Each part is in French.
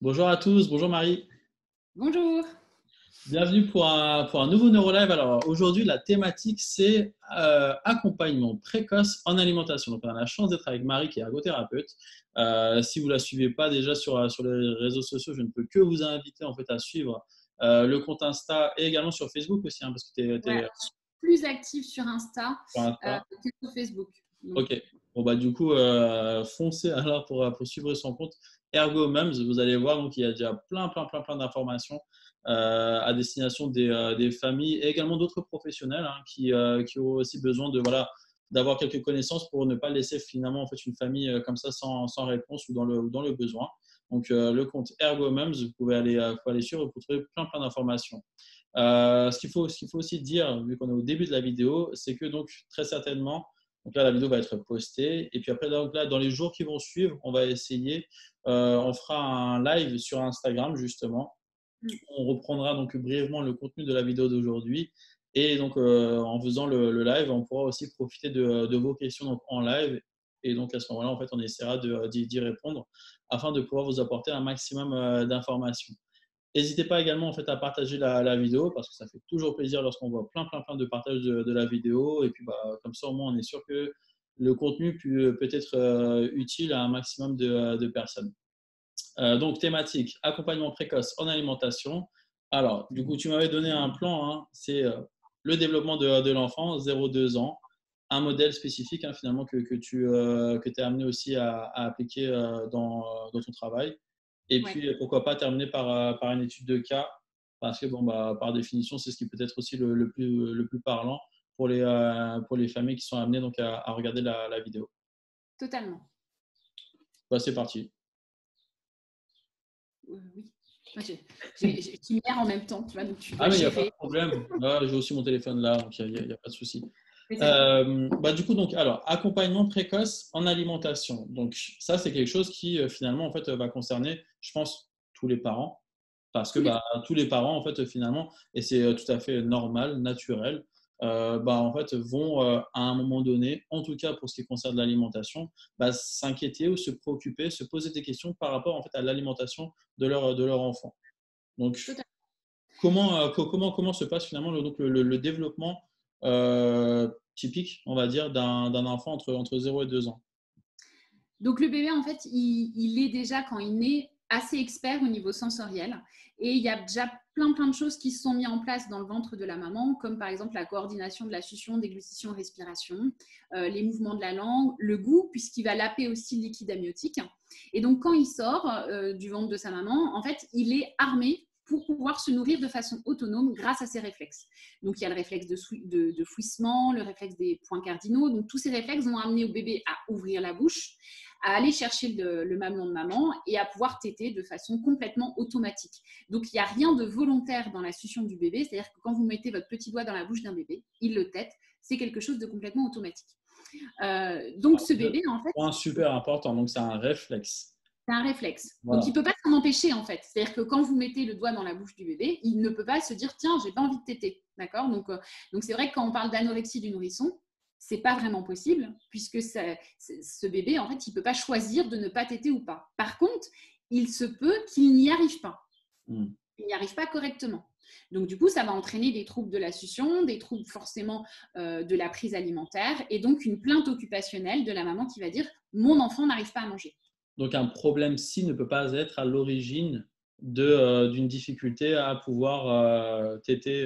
Bonjour à tous, bonjour Marie. Bonjour. Bienvenue pour un nouveau NeuroLive. Alors aujourd'hui, la thématique c'est accompagnement précoce en alimentation. Donc on a la chance d'être avec Marie qui est ergothérapeute. Si vous ne la suivez pas déjà sur les réseaux sociaux, je ne peux que vous inviter en fait à suivre le compte Insta et également sur Facebook aussi, hein, parce que tu Ouais, es, alors, je suis plus active sur Insta sur Insta. que sur Facebook. Donc, Ok. Bon bah du coup, foncez alors pour suivre son compte Ergo Mums. Vous allez voir, donc il y a déjà plein d'informations à destination des familles et également d'autres professionnels, hein, qui ont aussi besoin de voilà d'avoir quelques connaissances pour ne pas laisser finalement en fait une famille comme ça sans réponse ou dans le besoin. Donc le compte Ergo Mums, vous pouvez faut aller suivre pour trouver plein d'informations. Ce qu'il faut aussi dire, vu qu'on est au début de la vidéo, c'est que donc très certainement, donc là la vidéo va être postée et puis après donc là dans les jours qui vont suivre, on va essayer, on fera un live sur Instagram justement. On reprendra donc brièvement le contenu de la vidéo d'aujourd'hui et donc en faisant le live, on pourra aussi profiter de vos questions donc, en live et donc à ce moment-là en fait on essaiera d'y répondre afin de pouvoir vous apporter un maximum d'informations. N'hésitez pas également en fait, à partager la vidéo parce que ça fait toujours plaisir lorsqu'on voit plein de partages de la vidéo. Et puis, bah, comme ça, au moins, on est sûr que le contenu peut être utile à un maximum de personnes. Donc, thématique, accompagnement précoce en alimentation. Alors, du coup, tu m'avais donné un plan, hein, c'est le développement de l'enfant, 0-2 ans, un modèle spécifique hein, finalement que tu es amené aussi à appliquer dans ton travail. Et ouais, puis, pourquoi pas terminer par une étude de cas, parce que bon, bah, par définition, c'est ce qui peut être aussi le plus parlant pour les familles qui sont amenées donc, à regarder la vidéo. totalement. Bah, c'est parti. Oui. Moi, tu m'aimes en même temps, tu vois, donc tu Ah, dois mais il n'y a pas de gérer. problème. Là, j'ai aussi mon téléphone là, donc il y a pas de souci. Mais c'est bon. Bah, du coup, donc, alors, accompagnement précoce en alimentation. Donc, ça, c'est quelque chose qui, finalement, en fait, va concerner, je pense, tous les parents. Parce que Tous les bah, tous les parents, en fait, finalement, et c'est tout à fait normal, naturel, bah, en fait, vont à un moment donné, en tout cas pour ce qui concerne l'alimentation, bah, s'inquiéter ou se préoccuper, se poser des questions par rapport en fait, à l'alimentation de leur enfant. Donc, totalement. comment se passe finalement le développement typique, on va dire, d'un enfant entre 0 et 2 ans? Donc le bébé, en fait, il est déjà, quand il naît, assez expert au niveau sensoriel. Et il y a déjà plein de choses qui se sont mises en place dans le ventre de la maman, comme par exemple la coordination de la succion, déglutition, respiration, les mouvements de la langue, le goût, puisqu'il va laper aussi le liquide amniotique. Et donc quand il sort du ventre de sa maman, en fait, il est armé pour pouvoir se nourrir de façon autonome grâce à ses réflexes. Donc il y a le réflexe de fouissement, le réflexe des points cardinaux. Donc tous ces réflexes vont amener au bébé à ouvrir la bouche, à aller chercher le mamelon de maman et à pouvoir téter de façon complètement automatique. Donc, il n'y a rien de volontaire dans la succion du bébé, c'est-à-dire que quand vous mettez votre petit doigt dans la bouche d'un bébé, il le tète, c'est quelque chose de complètement automatique. Donc, ce bébé, en fait, Point super important, donc c'est un réflexe. c'est un réflexe. Donc, il Voilà. ne peut pas s'en empêcher, en fait. C'est-à-dire que quand vous mettez le doigt dans la bouche du bébé, il ne peut pas se dire, tiens, j'ai pas envie de téter. D'accord. Donc, c'est vrai que quand on parle d'anorexie du nourrisson, c'est pas vraiment possible, puisque ce bébé, en fait, il ne peut pas choisir de ne pas téter ou pas. Par contre, il se peut qu'il n'y arrive pas. Mm. Il n'y arrive pas correctement. Donc, du coup, ça va entraîner des troubles de la succion, des troubles forcément de la prise alimentaire, et donc une plainte occupationnelle de la maman qui va dire, mon enfant n'arrive pas à manger. Donc un problème ci ne peut pas être à l'origine d'une difficulté à pouvoir téter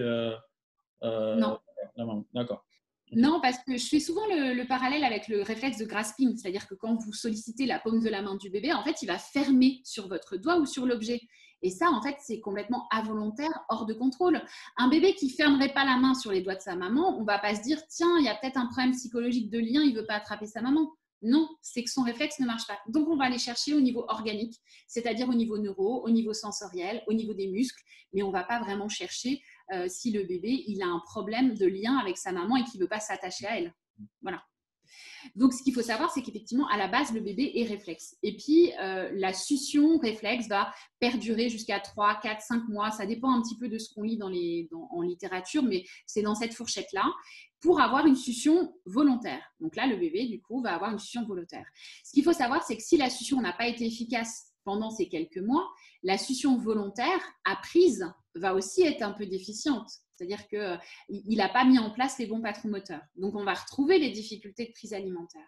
Non. la maman. D'accord. Ok. Non, parce que je fais souvent le parallèle avec le réflexe de grasping, c'est-à-dire que quand vous sollicitez la paume de la main du bébé, en fait, il va fermer sur votre doigt ou sur l'objet. Et ça, en fait, c'est complètement involontaire, hors de contrôle. Un bébé qui fermerait pas la main sur les doigts de sa maman, on va pas se dire, tiens, il y a peut-être un problème psychologique de lien, il veut pas attraper sa maman. Non, c'est que son réflexe ne marche pas. Donc, on va aller chercher au niveau organique, c'est-à-dire au niveau neuro, au niveau sensoriel, au niveau des muscles, mais on va pas vraiment chercher si le bébé il a un problème de lien avec sa maman et qu'il ne veut pas s'attacher à elle. Voilà. Donc, ce qu'il faut savoir, c'est qu'effectivement, à la base, le bébé est réflexe. Et puis, la succion réflexe va perdurer jusqu'à 3, 4, 5 mois. Ça dépend un petit peu de ce qu'on lit en littérature, mais c'est dans cette fourchette-là, pour avoir une succion volontaire. Donc là, le bébé, du coup, va avoir une succion volontaire. Ce qu'il faut savoir, c'est que si la succion n'a pas été efficace pendant ces quelques mois, la succion volontaire apprise va aussi être un peu déficiente. C'est-à-dire qu'il n'a pas mis en place les bons patrons moteurs. Donc, on va retrouver les difficultés de prise alimentaire.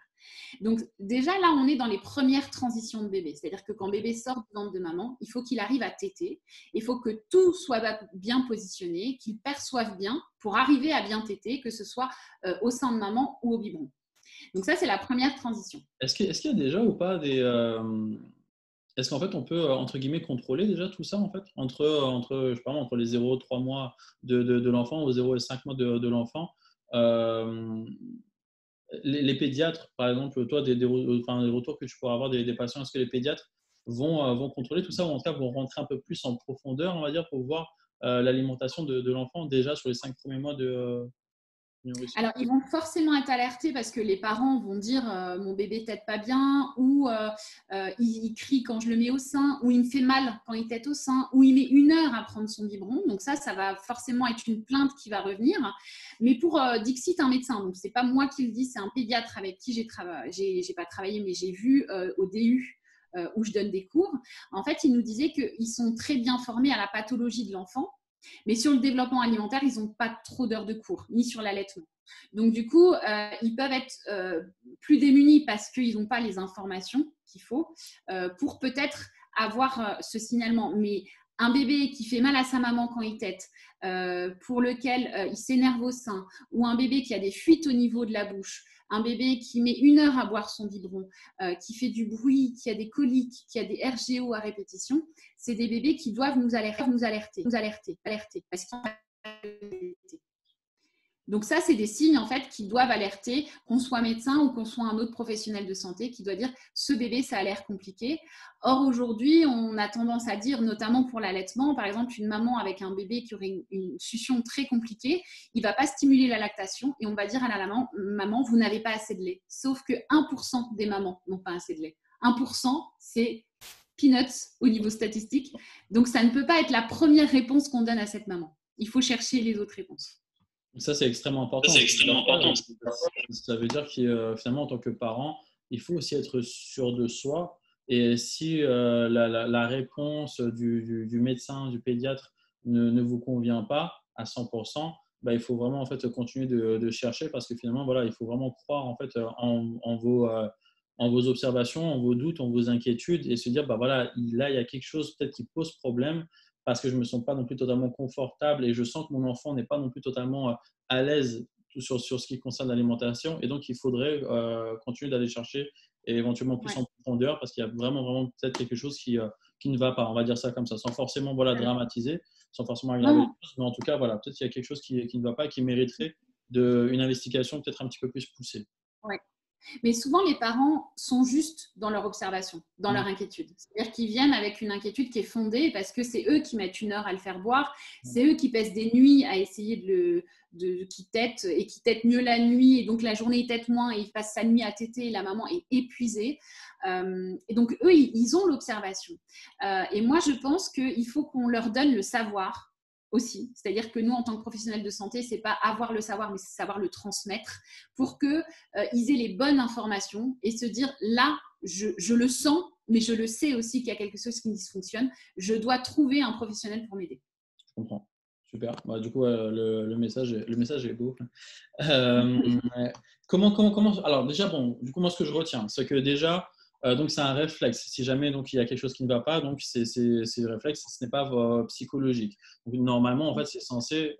Donc, déjà, là, on est dans les premières transitions de bébé. C'est-à-dire que quand bébé sort du ventre de maman, il faut qu'il arrive à téter. Il faut que tout soit bien positionné, qu'il perçoive bien pour arriver à bien téter, que ce soit au sein de maman ou au biberon. Donc, ça, c'est la première transition. Est-ce qu'il y a déjà ou pas est-ce qu'en fait, on peut, entre guillemets, contrôler déjà tout ça, en fait, je sais pas, entre les 0 et 3 mois de l'enfant ou 0 et 5 mois de l'enfant les pédiatres, par exemple, toi, des retours que tu pourras avoir des patients, est-ce que les pédiatres vont contrôler tout ça ou en tout cas vont rentrer un peu plus en profondeur, on va dire, pour voir l'alimentation de l'enfant déjà sur les 5 premiers mois de nourrisson? Alors, ils vont forcément être alertés parce que les parents vont dire mon bébé tète pas bien, ou il crie quand je le mets au sein, ou il me fait mal quand il tète au sein, ou il met 1 heure à prendre son biberon. Donc ça va forcément être une plainte qui va revenir. Mais pour Dixit, un médecin, donc c'est pas moi qui le dis, c'est un pédiatre avec qui j'ai pas travaillé, mais j'ai vu au DU où je donne des cours. En fait, il nous disait qu'ils sont très bien formés à la pathologie de l'enfant. Mais sur le développement alimentaire, ils n'ont pas trop d'heures de cours, ni sur l'allaitement. Donc, du coup, ils peuvent être plus démunis parce qu'ils n'ont pas les informations qu'il faut pour peut-être avoir ce signalement. Mais un bébé qui fait mal à sa maman quand il tète, pour lequel il s'énerve au sein, ou un bébé qui a des fuites au niveau de la bouche, un bébé qui met 1 heure à boire son biberon, qui fait du bruit, qui a des coliques, qui a des RGO à répétition, c'est des bébés qui doivent nous alerter, parce qu'ils sont. Donc ça, c'est des signes en fait qui doivent alerter, qu'on soit médecin ou qu'on soit un autre professionnel de santé, qui doit dire ce bébé, ça a l'air compliqué. Or aujourd'hui, on a tendance à dire, notamment pour l'allaitement, par exemple, une maman avec un bébé qui aurait une succion très compliquée, il ne va pas stimuler la lactation et on va dire à la maman, vous n'avez pas assez de lait. Sauf que 1% des mamans n'ont pas assez de lait. 1%, c'est peanuts au niveau statistique. Donc ça ne peut pas être la première réponse qu'on donne à cette maman. Il faut chercher les autres réponses. Ça, c'est extrêmement important. Ça veut dire que finalement, en tant que parent, il faut aussi être sûr de soi. Et si la réponse du médecin, du pédiatre ne vous convient pas à 100%, bah, il faut vraiment en fait, continuer de chercher parce que finalement, voilà, il faut vraiment croire en, fait, en vos observations, en vos doutes, en vos inquiétudes et se dire, bah, voilà, là, il y a quelque chose peut-être qui pose problème parce que je ne me sens pas non plus totalement confortable et je sens que mon enfant n'est pas non plus totalement à l'aise sur ce qui concerne l'alimentation. Et donc, il faudrait continuer d'aller chercher et éventuellement plus en profondeur parce qu'il y a vraiment peut-être quelque chose qui ne va pas. On va dire ça comme ça, sans forcément dramatiser, sans forcément aggraver les choses. Mais en tout cas, voilà, peut-être qu'il y a quelque chose qui ne va pas et qui mériterait une investigation peut-être un petit peu plus poussée. Ouais. Mais souvent, les parents sont juste dans leur observation, dans leur inquiétude. C'est-à-dire qu'ils viennent avec une inquiétude qui est fondée parce que c'est eux qui mettent 1 heure à le faire boire, c'est eux qui passent des nuits à essayer qui tètent et qui tètent mieux la nuit et donc la journée il tète moins et il passe sa nuit à téter et la maman est épuisée. Et donc eux, ils ont l'observation. Et moi, je pense qu'il faut qu'on leur donne le savoir aussi. C'est-à-dire que nous, en tant que professionnels de santé, c'est pas avoir le savoir, mais c'est savoir le transmettre pour qu'ils aient les bonnes informations et se dire là, je le sens, mais je le sais aussi qu'il y a quelque chose qui dysfonctionne. Je dois trouver un professionnel pour m'aider. Je comprends. Super. Bah, du coup, le message est beau. Alors déjà, bon, du coup, moi, ce que je retiens, c'est que déjà, donc c'est un réflexe. Si jamais donc il y a quelque chose qui ne va pas, donc c'est le réflexe, ce n'est pas psychologique. Donc, normalement, en fait, c'est censé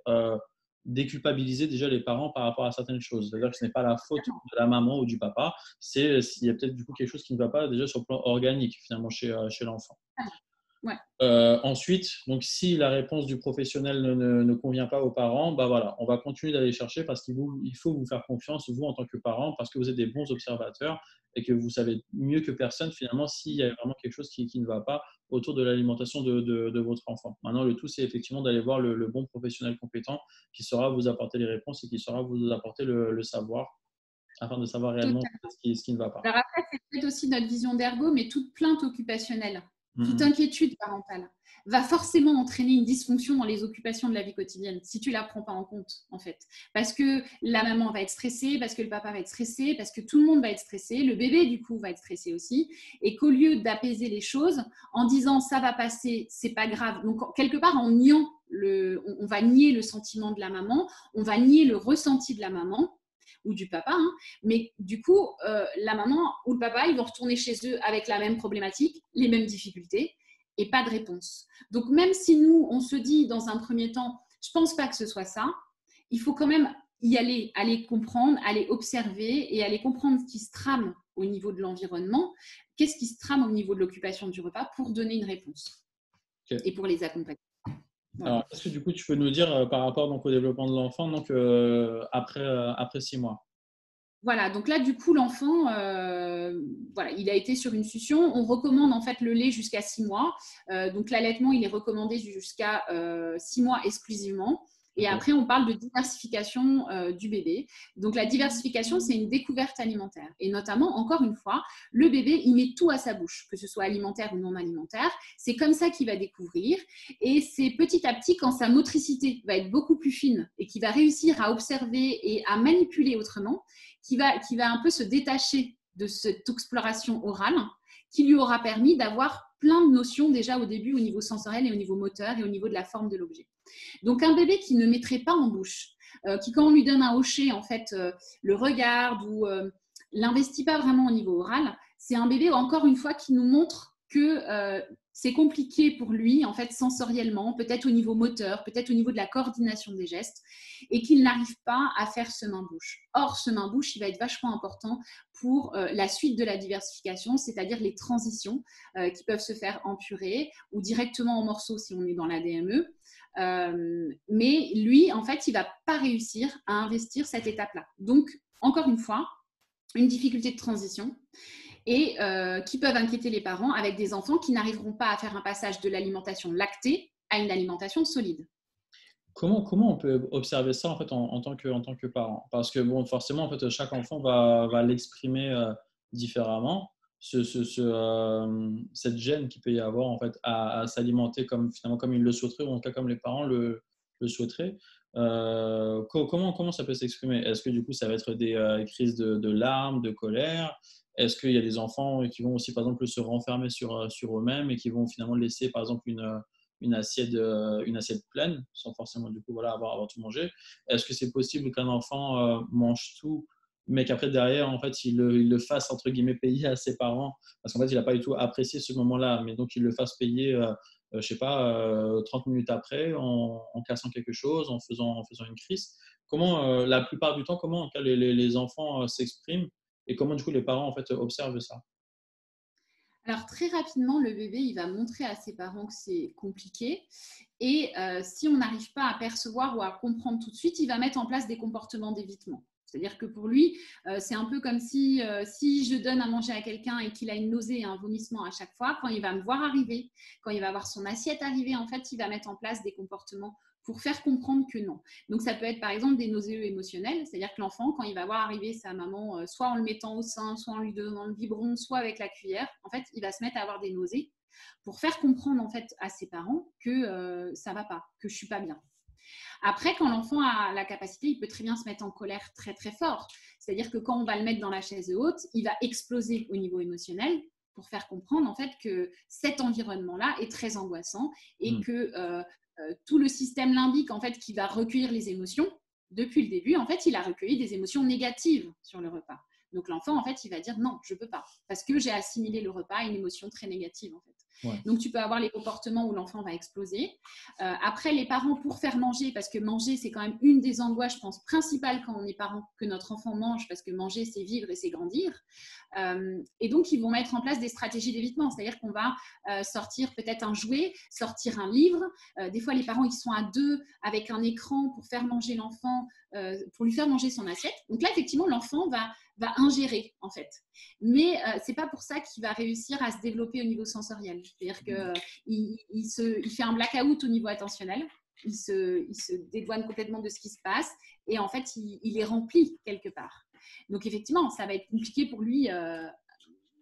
déculpabiliser déjà les parents par rapport à certaines choses. C'est-à-dire que ce n'est pas la faute de la maman ou du papa, c'est s'il y a peut-être du coup quelque chose qui ne va pas déjà sur le plan organique finalement chez l'enfant. Ouais. Ensuite, donc si la réponse du professionnel ne convient pas aux parents, bah voilà, on va continuer d'aller chercher parce qu'il faut vous faire confiance, vous en tant que parents, parce que vous êtes des bons observateurs et que vous savez mieux que personne finalement s'il y a vraiment quelque chose qui ne va pas autour de l'alimentation de votre enfant. Maintenant, le tout, c'est effectivement d'aller voir le bon professionnel compétent qui saura vous apporter les réponses et qui saura vous apporter le savoir afin de savoir réellement ce qui ne va pas. Alors après, c'est peut-être aussi notre vision d'ergo, mais toute plainte occupationnelle toute inquiétude parentale va forcément entraîner une dysfonction dans les occupations de la vie quotidienne si tu ne la prends pas en compte, en fait. Parce que la maman va être stressée, parce que le papa va être stressé, parce que tout le monde va être stressé, le bébé, du coup, va être stressé aussi. Et qu'au lieu d'apaiser les choses en disant ça va passer, c'est pas grave. Donc, quelque part, en niant on va nier le sentiment de la maman, on va nier le ressenti de la maman ou du papa, hein. Mais du coup, la maman ou le papa, ils vont retourner chez eux avec la même problématique, les mêmes difficultés et pas de réponse. Donc, même si nous, on se dit dans un premier temps, je ne pense pas que ce soit ça, il faut quand même y aller comprendre, aller observer et aller comprendre ce qui se trame au niveau de l'environnement, qu'est-ce qui se trame au niveau de l'occupation du repas pour donner une réponse et pour les accompagner. Voilà. Alors, est-ce que du coup, tu peux nous dire par rapport donc, au développement de l'enfant donc, après 6 mois? Voilà, donc là, du coup, l'enfant, voilà, il a été sur une succion. On recommande en fait le lait jusqu'à 6 mois. Donc l'allaitement, il est recommandé jusqu'à 6 mois exclusivement. Et Okay. après, on parle de diversification du bébé. Donc la diversification, c'est une découverte alimentaire. Et notamment, encore une fois, le bébé, il met tout à sa bouche, que ce soit alimentaire ou non alimentaire. C'est comme ça qu'il va découvrir. Et c'est petit à petit, quand sa motricité va être beaucoup plus fine et qu'il va réussir à observer et à manipuler autrement, qui va un peu se détacher de cette exploration orale, qui lui aura permis d'avoir plein de notions déjà au début au niveau sensoriel et au niveau moteur et au niveau de la forme de l'objet. Donc un bébé qui ne mettrait pas en bouche, qui quand on lui donne un hocher, en fait, le regarde ou l'investit pas vraiment au niveau oral, c'est un bébé, encore une fois, qui nous montre que c'est compliqué pour lui, en fait, sensoriellement, peut-être au niveau moteur, peut-être au niveau de la coordination des gestes, et qu'il n'arrive pas à faire ce main-bouche. Or, ce main-bouche, il va être vachement important pour la suite de la diversification, c'est-à-dire les transitions qui peuvent se faire en purée ou directement en morceaux si on est dans la DME. Mais lui, en fait, il ne va pas réussir à investir cette étape-là. Donc, encore une fois, une difficulté de transition et qui peuvent inquiéter les parents avec des enfants qui n'arriveront pas à faire un passage de l'alimentation lactée à une alimentation solide. Comment on peut observer ça en fait en tant que parent? Parce que bon, forcément, en fait, chaque enfant va l'exprimer différemment. Cette gêne qu'il peut y avoir en fait à s'alimenter comme finalement comme il le souhaiterait ou en tout cas comme les parents le souhaiteraient. Comment ça peut s'exprimer? Est-ce que du coup ça va être des crises de larmes, de colère? Est-ce qu'il y a des enfants qui vont aussi par exemple se renfermer sur eux-mêmes et qui vont finalement laisser par exemple une assiette pleine, sans forcément du coup voilà, avoir tout mangé. Est-ce que c'est possible qu'un enfant mange tout, mais qu'après derrière, en fait, il le fasse entre guillemets payer à ses parents, parce qu'en fait, il n'a pas du tout apprécié ce moment-là, mais donc il le fasse payer, je sais pas, 30 minutes après, en cassant quelque chose, en faisant une crise. Comment, la plupart du temps, comment les enfants s'expriment et comment du coup les parents en fait observent ça? Alors très rapidement, le bébé, il va montrer à ses parents que c'est compliqué. Et si on n'arrive pas à percevoir ou à comprendre tout de suite, il va mettre en place des comportements d'évitement. C'est-à-dire que pour lui, c'est un peu comme si je donne à manger à quelqu'un et qu'il a une nausée et un vomissement à chaque fois, quand il va me voir arriver, quand il va voir son assiette arriver, en fait, il va mettre en place des comportements pour faire comprendre que non. Donc ça peut être par exemple des nausées émotionnelles, c'est-à-dire que l'enfant, quand il va voir arriver sa maman, soit en le mettant au sein, soit en lui donnant le biberon, soit avec la cuillère, en fait, il va se mettre à avoir des nausées pour faire comprendre en fait à ses parents que ça va pas, que je suis pas bien. Après, quand l'enfant a la capacité, il peut très bien se mettre en colère très très fort. C'est-à-dire que quand on va le mettre dans la chaise haute, il va exploser au niveau émotionnel pour faire comprendre en fait que cet environnement-là est très angoissant et que tout le système limbique en fait qui va recueillir les émotions depuis le début, en fait, il a recueilli des émotions négatives sur le repas. Donc l'enfant, en fait, il va dire non, je ne peux pas, parce que j'ai assimilé le repas à une émotion très négative, en fait. Ouais. Donc tu peux avoir les comportements où l'enfant va exploser. Après, les parents, pour faire manger, parce que manger, c'est quand même une des angoisses, je pense, principales quand on est parent, que notre enfant mange, parce que manger, c'est vivre et c'est grandir. Et donc, ils vont mettre en place des stratégies d'évitement, c'est-à-dire qu'on va sortir peut-être un jouet, sortir un livre. Des fois, les parents, ils sont à deux avec un écran pour faire manger l'enfant, pour lui faire manger son assiette. Donc là, effectivement, l'enfant va ingérer, en fait. Mais ce n'est pas pour ça qu'il va réussir à se développer au niveau sensoriel. C'est-à-dire qu'il fait un blackout au niveau attentionnel. Il se dédouane complètement de ce qui se passe et en fait, il est rempli quelque part. Donc, effectivement, ça va être compliqué pour lui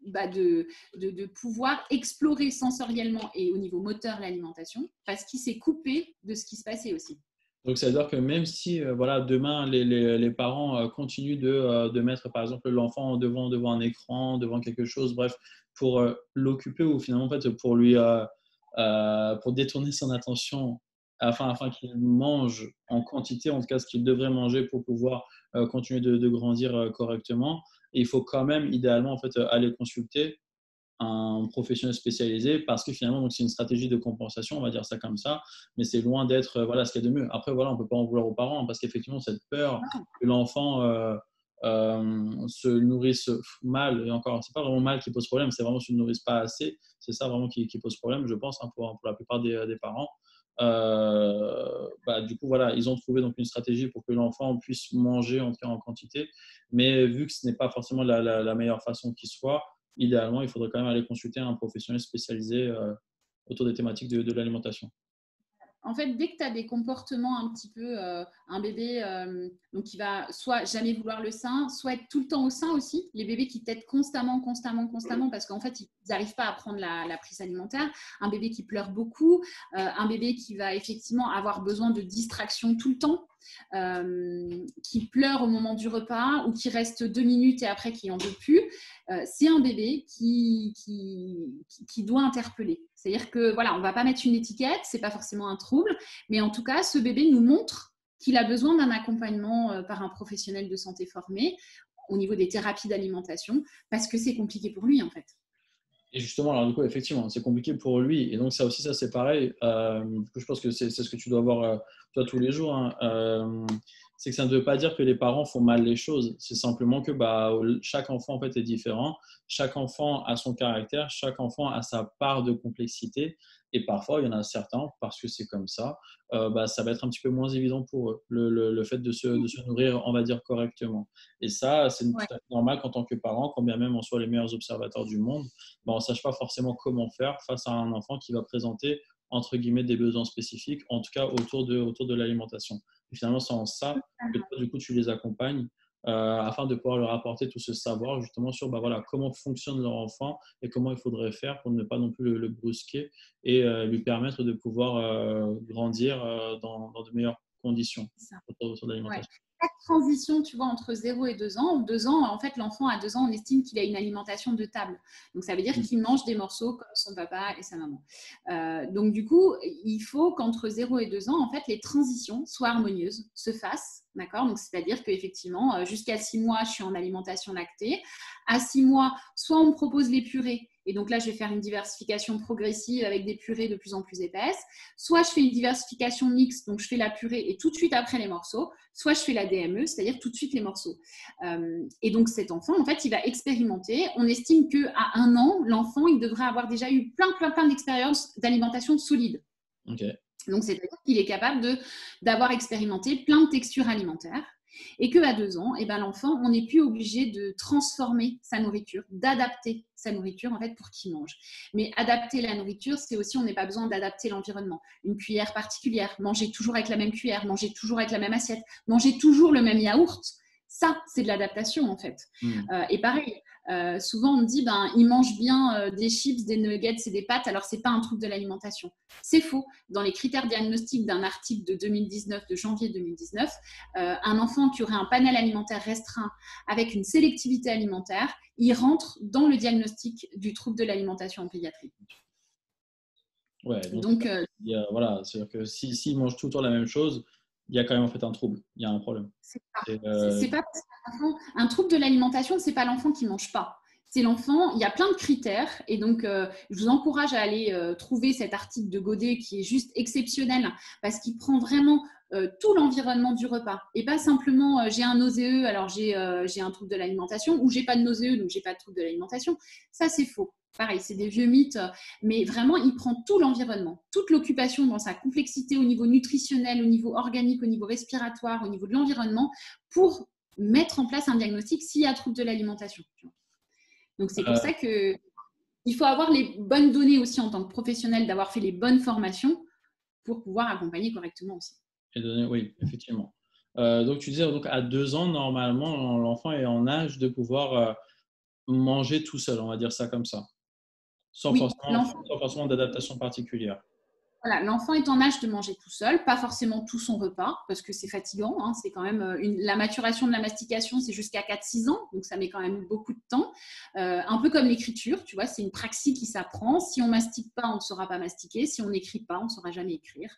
de pouvoir explorer sensoriellement et au niveau moteur l'alimentation parce qu'il s'est coupé de ce qui se passait aussi. Donc, ça veut dire que même si voilà, demain, les parents continuent de mettre, par exemple, l'enfant devant un écran, devant quelque chose, bref, pour l'occuper ou finalement, en fait, pour détourner son attention afin qu'il mange en quantité, en tout cas, ce qu'il devrait manger pour pouvoir continuer de grandir correctement. Et il faut quand même, idéalement, en fait, aller consulter un professionnel spécialisé parce que finalement, donc, c'est une stratégie de compensation, on va dire ça comme ça, mais c'est loin d'être voilà, ce qu'il y a de mieux. Après, voilà, on ne peut pas en vouloir aux parents parce qu'effectivement, cette peur que l'enfant se nourrisse mal, et encore, c'est pas vraiment mal qui pose problème, c'est vraiment qu'il ne se nourrisse pas assez, c'est ça vraiment qui pose problème, je pense, hein, pour la plupart des parents. Du coup, voilà, ils ont trouvé donc une stratégie pour que l'enfant puisse manger en quantité, mais vu que ce n'est pas forcément la meilleure façon qui soit, idéalement, il faudrait quand même aller consulter un professionnel spécialisé autour des thématiques de l'alimentation. En fait, dès que tu as des comportements un petit peu, un bébé donc qui va soit jamais vouloir le sein, soit être tout le temps au sein aussi, les bébés qui têtent constamment, parce qu'en fait, ils n'arrivent pas à prendre la prise alimentaire, un bébé qui pleure beaucoup, un bébé qui va effectivement avoir besoin de distraction tout le temps, qui pleure au moment du repas ou qui reste 2 minutes et après qui n'en veut plus, c'est un bébé qui doit interpeller. C'est-à-dire que voilà, on ne va pas mettre une étiquette, ce n'est pas forcément un trouble, mais en tout cas, ce bébé nous montre qu'il a besoin d'un accompagnement par un professionnel de santé formé au niveau des thérapies d'alimentation parce que c'est compliqué pour lui en fait. Et justement, alors du coup, effectivement, c'est compliqué pour lui. Et donc, ça aussi, ça c'est pareil. Je pense que c'est ce que tu dois voir toi tous les jours, hein. C'est que ça ne veut pas dire que les parents font mal les choses. C'est simplement que chaque enfant en fait est différent. Chaque enfant a son caractère. Chaque enfant a sa part de complexité. Et parfois, il y en a certains, parce que c'est comme ça, ça va être un petit peu moins évident pour eux, le fait de se nourrir, on va dire, correctement. Et ça, c'est tout à fait normal qu'en tant que parent, quand bien même on soit les meilleurs observateurs du monde, on ne sache pas forcément comment faire face à un enfant qui va présenter, entre guillemets, des besoins spécifiques, en tout cas autour de l'alimentation. Et finalement, c'est en ça que toi, du coup, tu les accompagnes afin de pouvoir leur apporter tout ce savoir justement sur voilà, comment fonctionne leur enfant et comment il faudrait faire pour ne pas non plus le brusquer et lui permettre de pouvoir grandir dans de meilleures conditions autour de l'alimentation. Chaque transition, tu vois, entre 0 et 2 ans, 2 ans, en fait, l'enfant à 2 ans, on estime qu'il a une alimentation de table. Donc, ça veut dire qu'il mange des morceaux comme son papa et sa maman. Donc, du coup, il faut qu'entre 0 et 2 ans, en fait, les transitions soient harmonieuses, se fassent. D'accord. Donc, c'est-à-dire qu'effectivement, jusqu'à 6 mois, je suis en alimentation lactée. À 6 mois, soit on me propose les purées. Et donc là, je vais faire une diversification progressive avec des purées de plus en plus épaisses. Soit je fais une diversification mixte, donc je fais la purée et tout de suite après les morceaux. Soit je fais la DME, c'est-à-dire tout de suite les morceaux. Et donc cet enfant, en fait, il va expérimenter. On estime qu'à 1 an, l'enfant, il devrait avoir déjà eu plein d'expériences d'alimentation solide. Okay. Donc, c'est-à-dire qu'il est capable d'avoir expérimenté plein de textures alimentaires et qu'à 2 ans, l'enfant, on n'est plus obligé de transformer sa nourriture, d'adapter sa nourriture en fait pour qu'il mange. Mais adapter la nourriture, c'est aussi, on n'a pas besoin d'adapter l'environnement. Une cuillère particulière, manger toujours avec la même cuillère, manger toujours avec la même assiette, manger toujours le même yaourt, ça, c'est de l'adaptation en fait. Et pareil, souvent on me dit, ils mangent bien des chips, des nuggets et des pâtes, alors c'est pas un trouble de l'alimentation. C'est faux. Dans les critères diagnostiques d'un article de 2019, de janvier 2019, un enfant qui aurait un panel alimentaire restreint avec une sélectivité alimentaire, il rentre dans le diagnostic du trouble de l'alimentation en pédiatrie. Ouais, donc voilà, c'est-à-dire que s'il mange tout le temps la même chose, il y a quand même en fait un trouble, il y a un problème. C'est pas parce un trouble de l'alimentation, c'est pas l'enfant qui mange pas. C'est l'enfant, il y a plein de critères et donc je vous encourage à aller trouver cet article de Godet qui est juste exceptionnel parce qu'il prend vraiment tout l'environnement du repas et pas simplement j'ai un nauséeux alors j'ai un trouble de l'alimentation ou j'ai pas de nauséeux donc j'ai pas de trouble de l'alimentation. Ça c'est faux. Pareil, c'est des vieux mythes, mais vraiment, il prend tout l'environnement, toute l'occupation dans sa complexité au niveau nutritionnel, au niveau organique, au niveau respiratoire, au niveau de l'environnement, pour mettre en place un diagnostic s'il y a trouble de l'alimentation. Donc, c'est pour ça qu'il faut avoir les bonnes données aussi en tant que professionnel, d'avoir fait les bonnes formations pour pouvoir accompagner correctement aussi. Oui, effectivement. Donc, tu disais donc à 2 ans, normalement, l'enfant est en âge de pouvoir manger tout seul, on va dire ça comme ça, Oui, sans forcément d'adaptation particulière. voilà, l'enfant est en âge de manger tout seul, pas forcément tout son repas, parce que c'est fatigant. Hein, c'est quand même la maturation de la mastication, c'est jusqu'à 4-6 ans, donc ça met quand même beaucoup de temps. Un peu comme l'écriture, tu vois, c'est une praxis qui s'apprend. Si on mastique pas, on ne saura pas mastiquer. Si on n'écrit pas, on ne saura jamais écrire.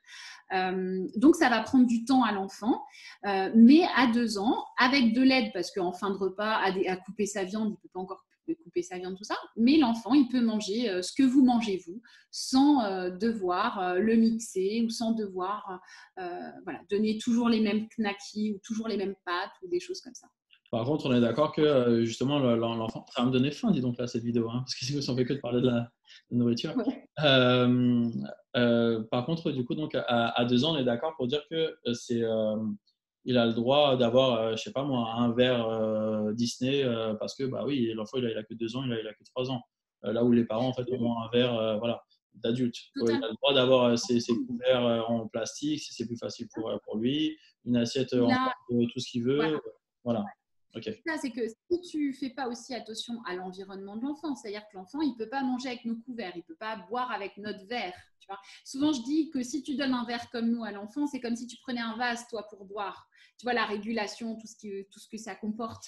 Donc ça va prendre du temps à l'enfant, mais à 2 ans, avec de l'aide, parce qu'en fin de repas, à couper sa viande, il ne peut pas encore couper sa viande, tout ça, mais l'enfant, il peut manger ce que vous mangez vous, sans devoir le mixer ou sans devoir voilà, donner toujours les mêmes knackis ou toujours les mêmes pâtes ou des choses comme ça. Par contre, on est d'accord que justement, l'enfant, ça va me donner faim, dis donc là, cette vidéo, hein, parce que si on fait que de parler de nourriture. Ouais. Par contre, du coup, donc, à 2 ans, on est d'accord pour dire que il a le droit d'avoir, je sais pas moi, un verre Disney, parce que, bah oui, l'enfant, il a que 2 ans, il a que 3 ans. Là où les parents, en fait, ont un verre, voilà, d'adulte. Il a le droit d'avoir ses couverts en plastique, si c'est plus facile pour lui, une assiette en Là, forme de tout ce qu'il veut, voilà. voilà. Ok. Ça, c'est que si tu fais pas aussi attention à l'environnement de l'enfant, c'est-à-dire que l'enfant, il peut pas manger avec nos couverts, il peut pas boire avec notre verre. Tu vois. Souvent, je dis que si tu donnes un verre comme nous à l'enfant, c'est comme si tu prenais un vase, toi, pour boire. Tu vois, la régulation, tout ce que ça comporte.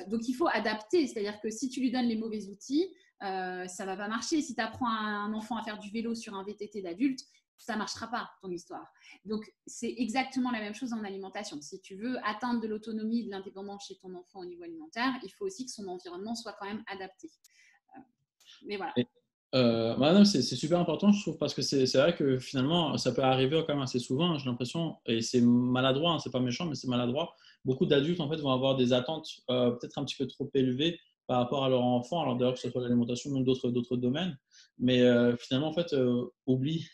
Donc, il faut adapter, c'est-à-dire que si tu lui donnes les mauvais outils, ça va pas marcher. Si tu apprends à un enfant à faire du vélo sur un VTT d'adulte, ça marchera pas, ton histoire. Donc, c'est exactement la même chose en alimentation. Si tu veux atteindre de l'autonomie, de l'indépendance chez ton enfant au niveau alimentaire, il faut aussi que son environnement soit quand même adapté. Mais voilà. Bah non, c'est super important, je trouve, parce que c'est vrai que finalement, ça peut arriver quand même assez souvent, hein, j'ai l'impression, et c'est maladroit, hein, c'est pas méchant, mais c'est maladroit. Beaucoup d'adultes, en fait, vont avoir des attentes peut-être un petit peu trop élevées par rapport à leur enfant, alors d'ailleurs que ce soit l'alimentation, même d'autres domaines, mais finalement, en fait, oublient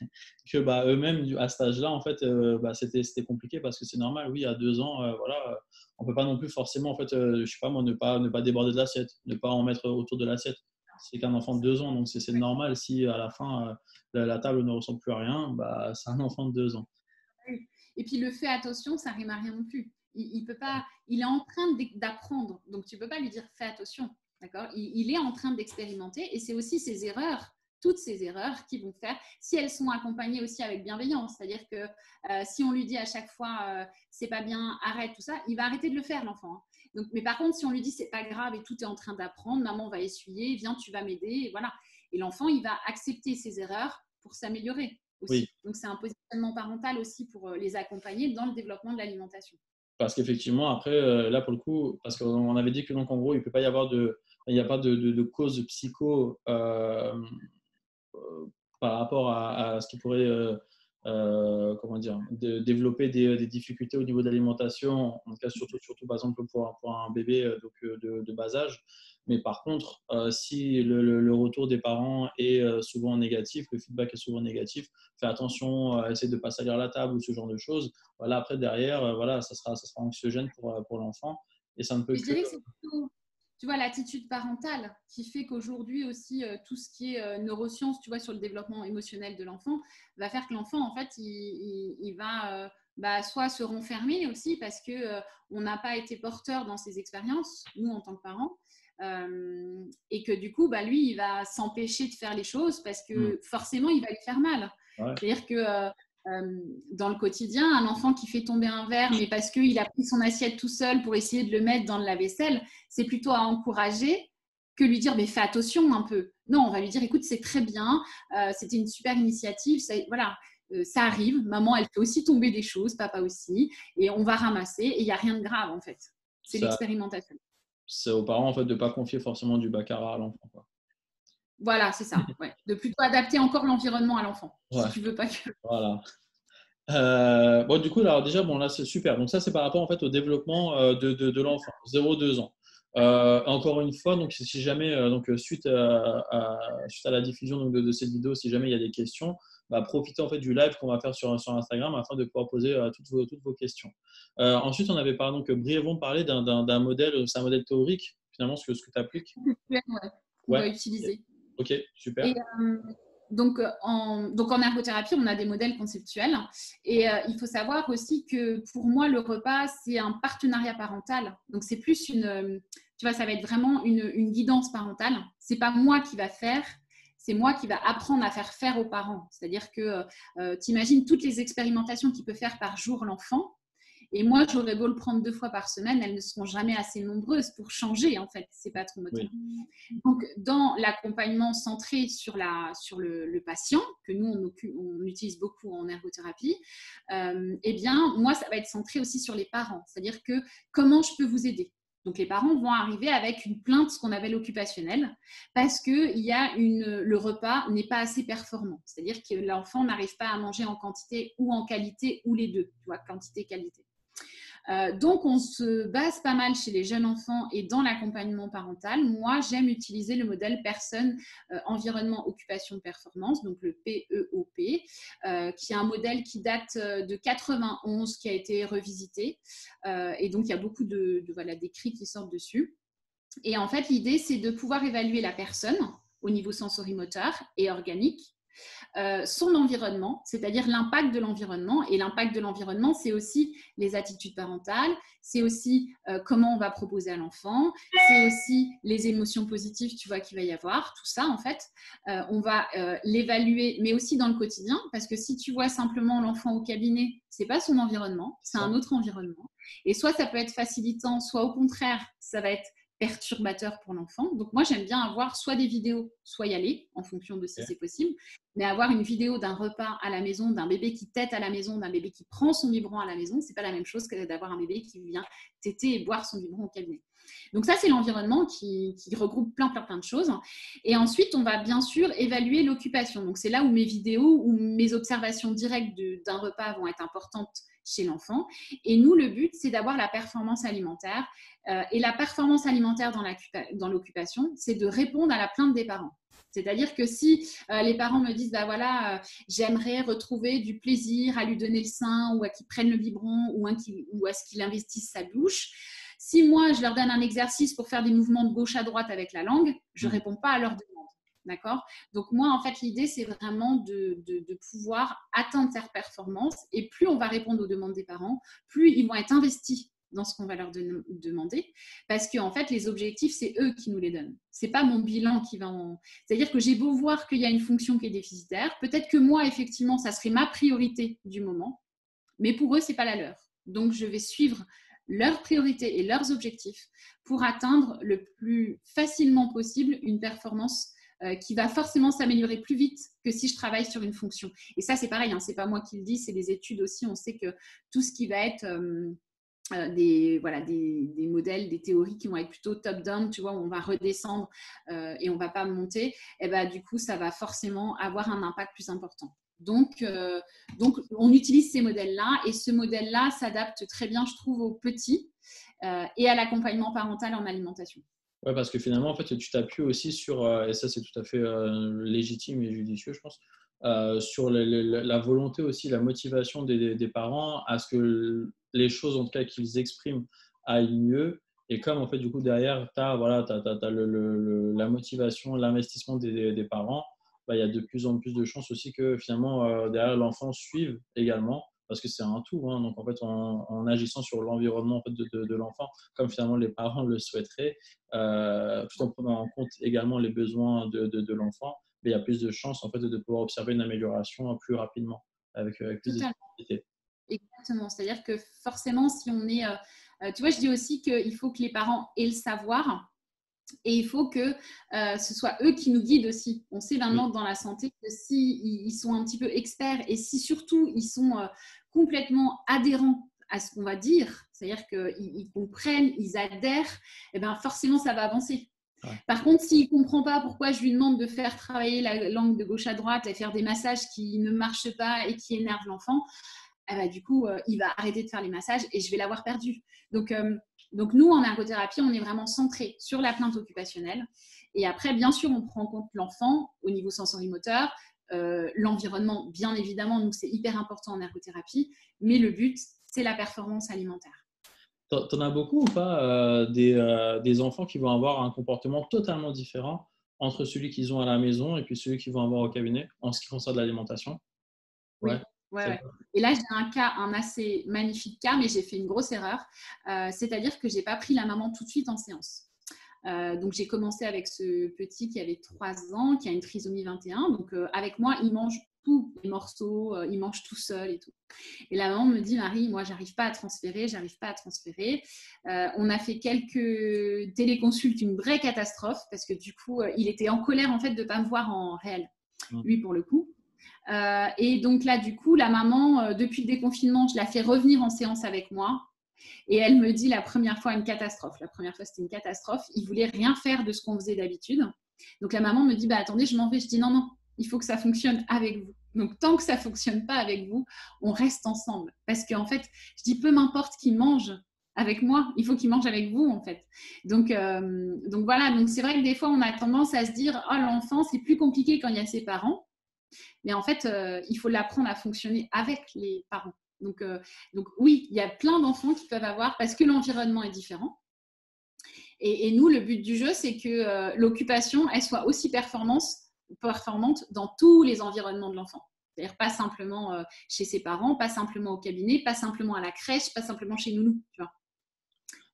que bah, eux-mêmes, à cet âge-là, en fait, bah, c'était compliqué parce que c'est normal, oui, à 2 ans, voilà, on peut pas non plus forcément, en fait, je sais pas moi, ne pas déborder de l'assiette, ne pas en mettre autour de l'assiette. C'est qu'un enfant de 2 ans, donc c'est normal si à la fin la table ne ressemble plus à rien, bah, c'est un enfant de 2 ans. Et puis le fait attention, ça rime à rien non plus. Il peut pas, il est en train d'apprendre, donc tu peux pas lui dire fais attention, d'accord. Il est en train d'expérimenter et c'est aussi ses erreurs, toutes ces erreurs qui vont faire, si elles sont accompagnées aussi avec bienveillance, c'est-à-dire que si on lui dit à chaque fois c'est pas bien, arrête tout ça, il va arrêter de le faire l'enfant. Hein. Donc, mais par contre, si on lui dit c'est pas grave et tout est en train d'apprendre, maman va essuyer, viens, tu vas m'aider, et voilà. Et l'enfant, il va accepter ses erreurs pour s'améliorer Oui, aussi. Donc, c'est un positionnement parental aussi pour les accompagner dans le développement de l'alimentation. parce qu'effectivement, après, là pour le coup, parce qu'on avait dit que donc en gros, il peut pas y avoir il n'y a pas de cause psycho par rapport à ce qui pourrait comment dire, développer des difficultés au niveau de l'alimentation, en tout cas surtout par exemple pour un bébé donc, de bas âge. Mais par contre, si le retour des parents est souvent négatif, le feedback est souvent négatif, fais attention à essayer de ne pas salir la table ou ce genre de choses. Voilà, après, derrière, voilà, ça sera anxiogène pour l'enfant. Et ça ne peut Je que… dirais que c'est plutôt, tu vois, l'attitude parentale qui fait qu'aujourd'hui aussi, tout ce qui est neurosciences, tu vois, sur le développement émotionnel de l'enfant, va faire que l'enfant, en fait, il va bah, soit se renfermer aussi parce que on n'a pas été porteur dans ses expériences, nous, en tant que parents, et que du coup, bah, lui, il va s'empêcher de faire les choses parce que forcément, il va lui faire mal. Ouais. C'est-à-dire que dans le quotidien, un enfant qui fait tomber un verre, mais parce qu'il a pris son assiette tout seul pour essayer de le mettre dans le lave-vaisselle, c'est plutôt à encourager que lui dire mais fais attention un peu. Non, on va lui dire écoute, c'est très bien, c'était une super initiative, ça, voilà, ça arrive, maman elle fait aussi tomber des choses, papa aussi, et on va ramasser, et il n'y a rien de grave en fait. C'est Ça, l'expérimentation. c'est aux parents en fait de ne pas confier forcément du baccarat à l'enfant, quoi. Voilà, c'est ça. Ouais. De plutôt adapter encore l'environnement à l'enfant, si Ouais, tu veux pas que. voilà. Bon, du coup, alors déjà, bon, là, c'est super. Donc, ça, c'est par rapport en fait au développement de l'enfant, 0-2 ans. Encore une fois, donc, si jamais, suite à la diffusion donc, de cette vidéo, si jamais il y a des questions, bah, profitez en fait du live qu'on va faire sur Instagram afin de pouvoir poser toutes vos questions. Ensuite, on avait donc, brièvement parlé d'un modèle, c'est un modèle théorique, finalement, ce que tu appliques. Ouais, qu'on Ouais, doit utiliser. ok, super. Et donc en ergothérapie, on a des modèles conceptuels. Et il faut savoir aussi que pour moi, le repas, c'est un partenariat parental. Donc c'est plus une, Tu vois, ça va être vraiment une guidance parentale. C'est pas moi qui va faire, c'est moi qui va apprendre à faire aux parents. C'est-à-dire que t'imagines toutes les expérimentations qu'il peut faire par jour l'enfant. Et moi, j'aurais beau le prendre 2 fois par semaine, elles ne seront jamais assez nombreuses pour changer, en fait. C'est pas trop motivant. Oui. Donc, dans l'accompagnement centré sur le patient, que nous, on utilise beaucoup en ergothérapie, eh bien, moi, ça va être centré aussi sur les parents. C'est-à-dire que comment je peux vous aider? Donc, les parents vont arriver avec une plainte, ce qu'on appelle occupationnelle, parce que le repas n'est pas assez performant. C'est-à-dire que l'enfant n'arrive pas à manger en quantité ou en qualité, ou les deux, tu vois, quantité-qualité. Donc, on se base pas mal chez les jeunes enfants et dans l'accompagnement parental. Moi, j'aime utiliser le modèle personne, environnement, occupation, performance, donc le PEOP, qui est un modèle qui date de 91, qui a été revisité. Et donc, il y a beaucoup d'écrits qui sortent dessus. Et en fait, l'idée, c'est de pouvoir évaluer la personne au niveau sensorimoteur et organique, son environnement, c'est-à-dire l'impact de l'environnement. Et l'impact de l'environnement, c'est aussi les attitudes parentales, c'est aussi comment on va proposer à l'enfant, c'est aussi les émotions positives, tu vois, qu'il va y avoir. Tout ça, en fait, on va l'évaluer, mais aussi dans le quotidien, parce que si tu vois simplement l'enfant au cabinet, c'est pas son environnement, c'est un autre environnement. Et soit ça peut être facilitant, soit au contraire, ça va être perturbateur pour l'enfant. Donc moi, j'aime bien avoir soit des vidéos, soit y aller, en fonction de si c'est possible. Mais avoir une vidéo d'un repas à la maison, d'un bébé qui tète à la maison, d'un bébé qui prend son biberon à la maison, c'est pas la même chose que d'avoir un bébé qui vient téter et boire son biberon au cabinet. Donc ça, c'est l'environnement qui regroupe plein de choses. Et ensuite, on va bien sûr évaluer l'occupation. Donc c'est là où mes vidéos ou mes observations directes d'un repas vont être importantes chez l'enfant. Et nous, le but, c'est d'avoir la performance alimentaire. Et la performance alimentaire dans l'occupation, c'est de répondre à la plainte des parents. C'est-à-dire que si les parents me disent, bah voilà, j'aimerais retrouver du plaisir à lui donner le sein ou à qu'il prenne le biberon ou à ce qu'il investisse sa bouche, si moi, je leur donne un exercice pour faire des mouvements de gauche à droite avec la langue, je ne réponds pas à leur demande. D'accord? Donc moi, en fait, l'idée, c'est vraiment de pouvoir atteindre cette performance. Et plus on va répondre aux demandes des parents, plus ils vont être investis dans ce qu'on va leur demander. Parce qu'en fait, les objectifs, c'est eux qui nous les donnent. Ce n'est pas mon bilan qui va en... C'est-à-dire que j'ai beau voir qu'il y a une fonction qui est déficitaire. Peut-être que moi, effectivement, ça serait ma priorité du moment. Mais pour eux, ce n'est pas la leur. Donc, je vais suivre leurs priorités et leurs objectifs pour atteindre le plus facilement possible une performance qui va forcément s'améliorer plus vite que si je travaille sur une fonction. Et ça, c'est pareil, hein, c'est pas moi qui le dis, c'est des études aussi. On sait que tout ce qui va être des modèles, des théories qui vont être plutôt top-down, tu vois, où on va redescendre et on va pas monter, et ben, du coup, ça va forcément avoir un impact plus important. Donc, on utilise ces modèles-là et ce modèle-là s'adapte très bien, je trouve, aux petits et à l'accompagnement parental en alimentation. Oui, parce que finalement, en fait, tu t'appuies aussi sur, et ça c'est tout à fait légitime et judicieux, je pense, sur la volonté aussi, la motivation des parents à ce que les choses, en tout cas, qu'ils expriment, aillent mieux. Et comme, en fait, du coup, derrière, tu as, voilà, la motivation, l'investissement des parents, bah, il y a de plus en plus de chances aussi que finalement, derrière, l'enfant suive également. Parce que c'est un tout, hein. Donc en fait, en agissant sur l'environnement en fait, de l'enfant, comme finalement les parents le souhaiteraient, tout en prenant en compte également les besoins de l'enfant, mais il y a plus de chances en fait, de pouvoir observer une amélioration plus rapidement, avec plus d'efficacité. Exactement, c'est-à-dire que forcément, si on est... tu vois, je dis aussi qu'il faut que les parents aient le savoir. Et il faut que ce soit eux qui nous guident aussi. On sait maintenant dans la santé que s'ils sont un petit peu experts et si surtout ils sont complètement adhérents à ce qu'on va dire, c'est-à-dire qu'ils comprennent, ils adhèrent, et bien forcément ça va avancer. Ouais. Par contre, s'il ne comprend pas pourquoi je lui demande de faire travailler la langue de gauche à droite et faire des massages qui ne marchent pas et qui énervent l'enfant, eh ben, du coup, il va arrêter de faire les massages et je vais l'avoir perdu. Donc, nous, en ergothérapie, on est vraiment centré sur la plainte occupationnelle. Et après, bien sûr, on prend en compte l'enfant au niveau sensorimoteur, l'environnement, bien évidemment, nous, c'est hyper important en ergothérapie. Mais le but, c'est la performance alimentaire. T'en as beaucoup ou pas des enfants qui vont avoir un comportement totalement différent entre celui qu'ils ont à la maison et puis celui qu'ils vont avoir au cabinet en ce qui concerne l'alimentation? Ouais. Oui. Ouais. Et là, j'ai un assez magnifique cas, mais j'ai fait une grosse erreur. C'est-à-dire que je n'ai pas pris la maman tout de suite en séance. Donc, j'ai commencé avec ce petit qui avait 3 ans, qui a une trisomie 21. Donc, avec moi, il mange tout, les morceaux, il mange tout seul et tout. Et la maman me dit, Marie, moi, j'arrive pas à transférer, j'arrive pas à transférer. On a fait quelques téléconsultes, une vraie catastrophe, parce que du coup, il était en colère, en fait, de pas me voir en réel, lui, pour le coup. Et donc là, du coup, la maman, depuis le déconfinement, je la fais revenir en séance avec moi. Et elle me dit la première fois une catastrophe. La première fois, c'était une catastrophe. Il voulait rien faire de ce qu'on faisait d'habitude. Donc la maman me dit, bah attendez, je m'en vais. Je dis non, non, il faut que ça fonctionne avec vous. Donc tant que ça fonctionne pas avec vous, on reste ensemble. Parce qu'en fait, je dis peu m'importe qui mange avec moi, il faut qu'il mange avec vous en fait. Donc voilà, donc c'est vrai que des fois on a tendance à se dire, oh l'enfant c'est plus compliqué quand il y a ses parents. Mais en fait, il faut l'apprendre à fonctionner avec les parents. Donc oui, il y a plein d'enfants qui peuvent avoir, parce que l'environnement est différent. Et nous, le but du jeu, c'est que l'occupation, elle soit aussi performante dans tous les environnements de l'enfant. C'est-à-dire pas simplement chez ses parents, pas simplement au cabinet, pas simplement à la crèche, pas simplement chez nounou. Tu vois.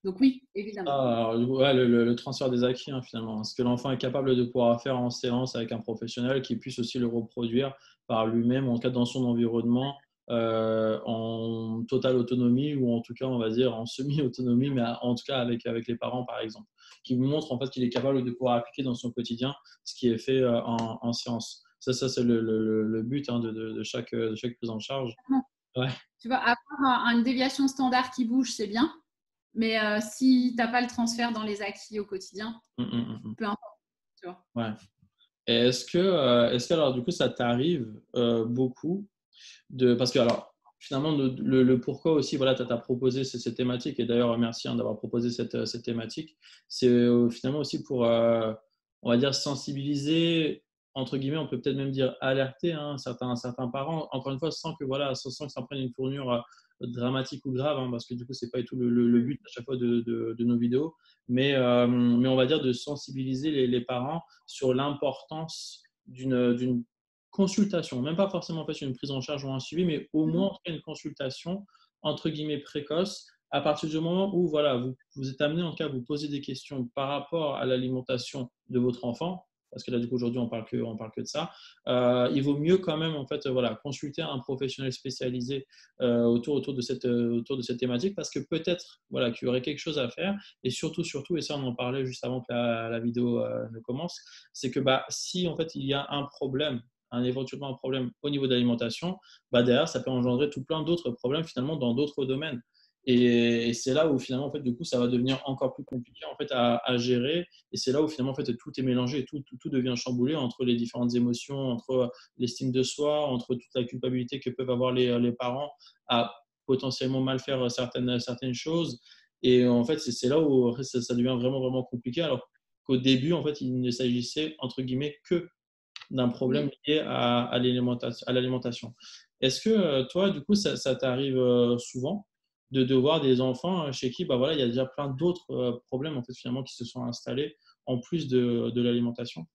Donc oui, évidemment. Ouais, le transfert des acquis, hein, finalement. Ce que l'enfant est capable de pouvoir faire en séance avec un professionnel qui puisse aussi le reproduire par lui-même, en cas dans son environnement, en totale autonomie ou en tout cas, on va dire, en semi-autonomie, mais en tout cas avec les parents, par exemple, qui lui montre en fait qu'il est capable de pouvoir appliquer dans son quotidien ce qui est fait en séance. Ça c'est le but, hein, de chaque prise en charge. Ouais. Tu vois, avoir une déviation standard qui bouge, c'est bien. Mais si tu n'as pas le transfert dans les acquis au quotidien, peu importe. Tu vois. Ouais. Et est-ce que alors du coup ça t'arrive beaucoup parce que alors finalement le pourquoi aussi voilà tu as proposé cette thématique et d'ailleurs merci, hein, d'avoir proposé cette thématique, c'est finalement aussi pour on va dire sensibiliser, entre guillemets, on peut peut-être même dire alerter, hein, certains parents, encore une fois sans que ça prenne une tournure dramatique ou grave, hein, parce que du coup c'est pas du tout le but à chaque fois de nos vidéos, mais on va dire de sensibiliser les parents sur l'importance d'une consultation, même pas forcément en fait une prise en charge ou un suivi, mais au moins en tout cas, une consultation entre guillemets précoce à partir du moment où voilà, vous êtes amené en tout cas à vous poser des questions par rapport à l'alimentation de votre enfant, parce que là du coup aujourd'hui on parle que de ça. Il vaut mieux quand même en fait voilà, consulter un professionnel spécialisé autour de cette thématique, parce que peut-être voilà, qu'il y aurait quelque chose à faire, et surtout et ça on en parlait juste avant que la vidéo ne commence, c'est que si en fait il y a éventuellement un problème au niveau de l'alimentation, derrière, ça peut engendrer tout plein d'autres problèmes finalement dans d'autres domaines. Et c'est là où finalement, en fait, du coup, ça va devenir encore plus compliqué en fait, à gérer. Et c'est là où finalement, en fait, tout est mélangé, tout devient chamboulé entre les différentes émotions, entre l'estime de soi, entre toute la culpabilité que peuvent avoir les parents à potentiellement mal faire certaines choses. Et en fait, c'est là où ça devient vraiment, vraiment compliqué. Alors qu'au début, en fait, il ne s'agissait, entre guillemets, que d'un problème lié à l'alimentation. Est-ce que toi, du coup, ça t'arrive souvent de voir des enfants chez qui voilà, il y a déjà plein d'autres problèmes en fait, finalement, qui se sont installés en plus de l'alimentation?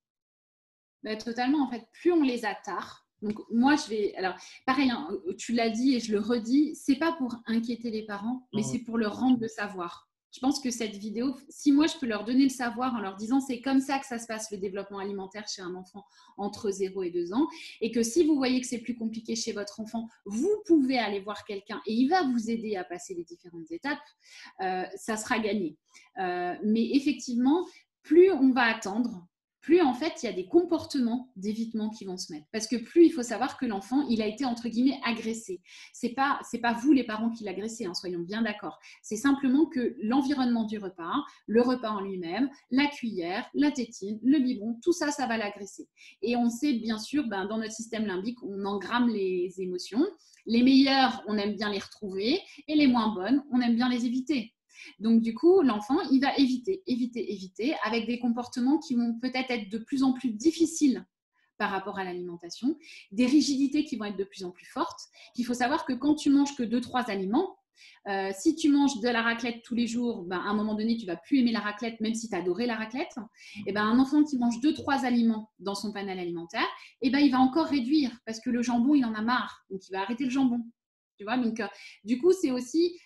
Totalement, en fait, plus on les attarde. Donc moi, alors pareil, hein, tu l'as dit et je le redis, c'est pas pour inquiéter les parents, mais c'est pour leur rendre le savoir. Je pense que cette vidéo, si moi je peux leur donner le savoir en leur disant c'est comme ça que ça se passe le développement alimentaire chez un enfant entre 0 et 2 ans, et que si vous voyez que c'est plus compliqué chez votre enfant, vous pouvez aller voir quelqu'un et il va vous aider à passer les différentes étapes, ça sera gagné. Mais effectivement, plus on va attendre, plus en fait il y a des comportements d'évitement qui vont se mettre. Parce que plus il faut savoir que l'enfant, il a été entre guillemets agressé. C'est pas vous les parents qui l'agressez, hein, soyons bien d'accord. C'est simplement que l'environnement du repas, le repas en lui-même, la cuillère, la tétine, le biberon, tout ça, ça va l'agresser. Et on sait bien sûr, dans notre système limbique, on engramme les émotions. Les meilleures, on aime bien les retrouver, et les moins bonnes, on aime bien les éviter. Donc, du coup, l'enfant, il va éviter, avec des comportements qui vont peut-être être de plus en plus difficiles par rapport à l'alimentation, des rigidités qui vont être de plus en plus fortes. Il faut savoir que quand tu manges que 2-3 aliments, si tu manges de la raclette tous les jours, à un moment donné, tu vas plus aimer la raclette, même si tu adorais la raclette. Et un enfant qui mange 2-3 aliments dans son panel alimentaire, il va encore réduire parce que le jambon, il en a marre. Donc, il va arrêter le jambon. Tu vois, donc, du coup, c'est aussi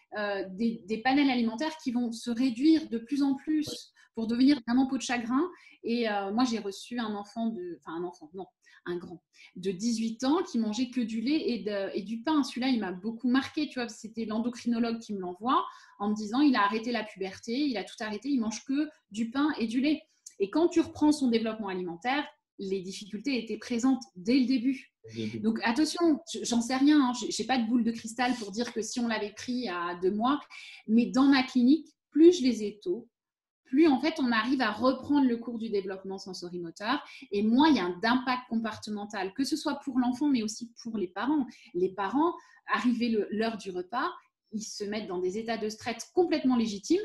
des panels alimentaires qui vont se réduire de plus en plus pour devenir vraiment peau de chagrin. Et moi, j'ai reçu un grand, de 18 ans qui mangeait que du lait et du pain. Celui-là, il m'a beaucoup marqué, tu vois, c'était l'endocrinologue qui me l'envoie en me disant, il a arrêté la puberté, il a tout arrêté, il mange que du pain et du lait. Et quand tu reprends son développement alimentaire, les difficultés étaient présentes dès le début. Donc attention, j'en sais rien, hein, j'ai pas de boule de cristal pour dire que si on l'avait pris à 2 mois, mais dans ma clinique, plus je les ai tôt, plus en fait on arrive à reprendre le cours du développement sensorimoteur et moins il y a d'impact comportemental, que ce soit pour l'enfant mais aussi pour les parents. Les parents, arrivé l'heure du repas, ils se mettent dans des états de stress complètement légitimes,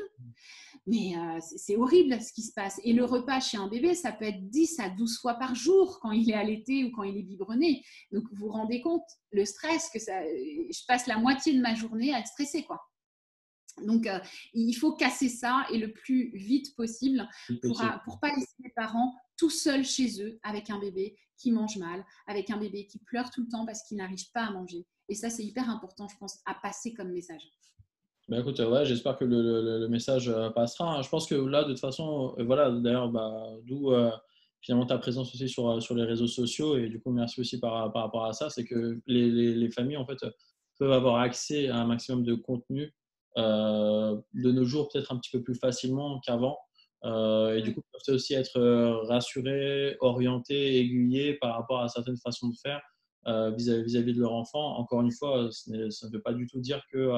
mais c'est horrible ce qui se passe. Et le repas chez un bébé, ça peut être 10 à 12 fois par jour quand il est allaité ou quand il est biberonné. Donc vous vous rendez compte, le stress que ça... Je passe la moitié de ma journée à être stressée, quoi. Donc, il faut casser ça et le plus vite possible pour pas laisser les parents tout seuls chez eux avec un bébé qui mange mal, avec un bébé qui pleure tout le temps parce qu'il n'arrive pas à manger. Et ça, c'est hyper important, je pense, à passer comme message. Bah, écoute, ouais, j'espère que le message passera, hein. Je pense que là, de toute façon, voilà, d'ailleurs, d'où finalement ta présence aussi sur les réseaux sociaux. Et du coup, merci aussi par rapport à ça. C'est que les familles, en fait, peuvent avoir accès à un maximum de contenu de nos jours, peut-être un petit peu plus facilement qu'avant. Et du coup, peuvent aussi être rassurés, orientés, aiguillés par rapport à certaines façons de faire vis-à-vis de leur enfant. Encore une fois, ça ne veut pas du tout dire que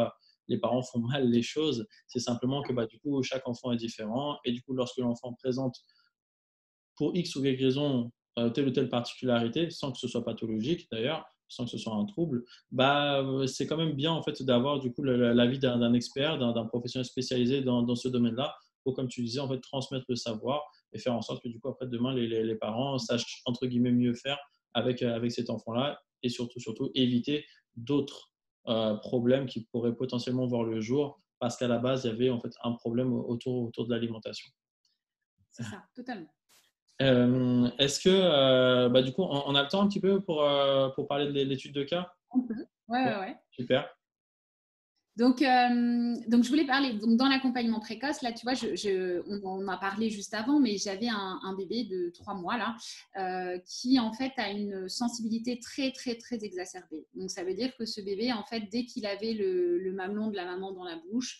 les parents font mal les choses. C'est simplement que du coup, chaque enfant est différent. Et du coup, lorsque l'enfant présente pour X ou Y raison telle ou telle particularité, sans que ce soit pathologique d'ailleurs, sans que ce soit un trouble, c'est quand même bien en fait d'avoir du coup l'avis d'un expert, d'un professionnel spécialisé dans ce domaine-là, pour, comme tu disais, en fait transmettre le savoir et faire en sorte que du coup après demain les parents sachent entre guillemets mieux faire avec cet enfant-là et surtout éviter d'autres problèmes qui pourraient potentiellement voir le jour parce qu'à la base il y avait en fait un problème autour de l'alimentation. C'est ça, totalement. Est-ce que du coup on a le temps un petit peu pour parler de l'étude de cas? On peut. Ouais. Super. Donc, je voulais parler. Donc, dans l'accompagnement précoce, là, tu vois, on en a parlé juste avant, mais j'avais un bébé de 3 mois là, qui en fait a une sensibilité très, très, très exacerbée. Donc, ça veut dire que ce bébé, en fait, dès qu'il avait le mamelon de la maman dans la bouche,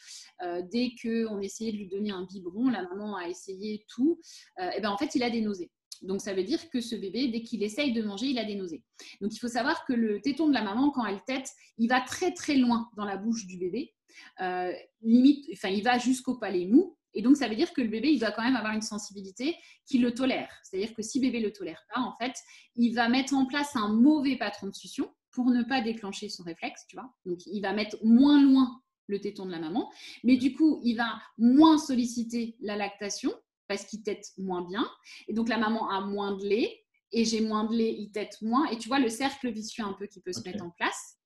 dès qu'on essayait de lui donner un biberon, la maman a essayé tout, et ben en fait, il a des nausées. Donc, ça veut dire que ce bébé, dès qu'il essaye de manger, il a des nausées. Donc, il faut savoir que le téton de la maman, quand elle tète, il va très, très loin dans la bouche du bébé. Limite, il va jusqu'au palais mou. Et donc, ça veut dire que le bébé, il doit quand même avoir une sensibilité qui le tolère. C'est-à-dire que si bébé ne le tolère pas, en fait, il va mettre en place un mauvais patron de succion pour ne pas déclencher son réflexe, tu vois. Donc, il va mettre moins loin le téton de la maman. Mais du coup, il va moins solliciter la lactation parce qu'il tète moins bien. Et donc, la maman a moins de lait. Et j'ai moins de lait, il tète moins. Et tu vois le cercle vicieux un peu qui peut se mettre en place.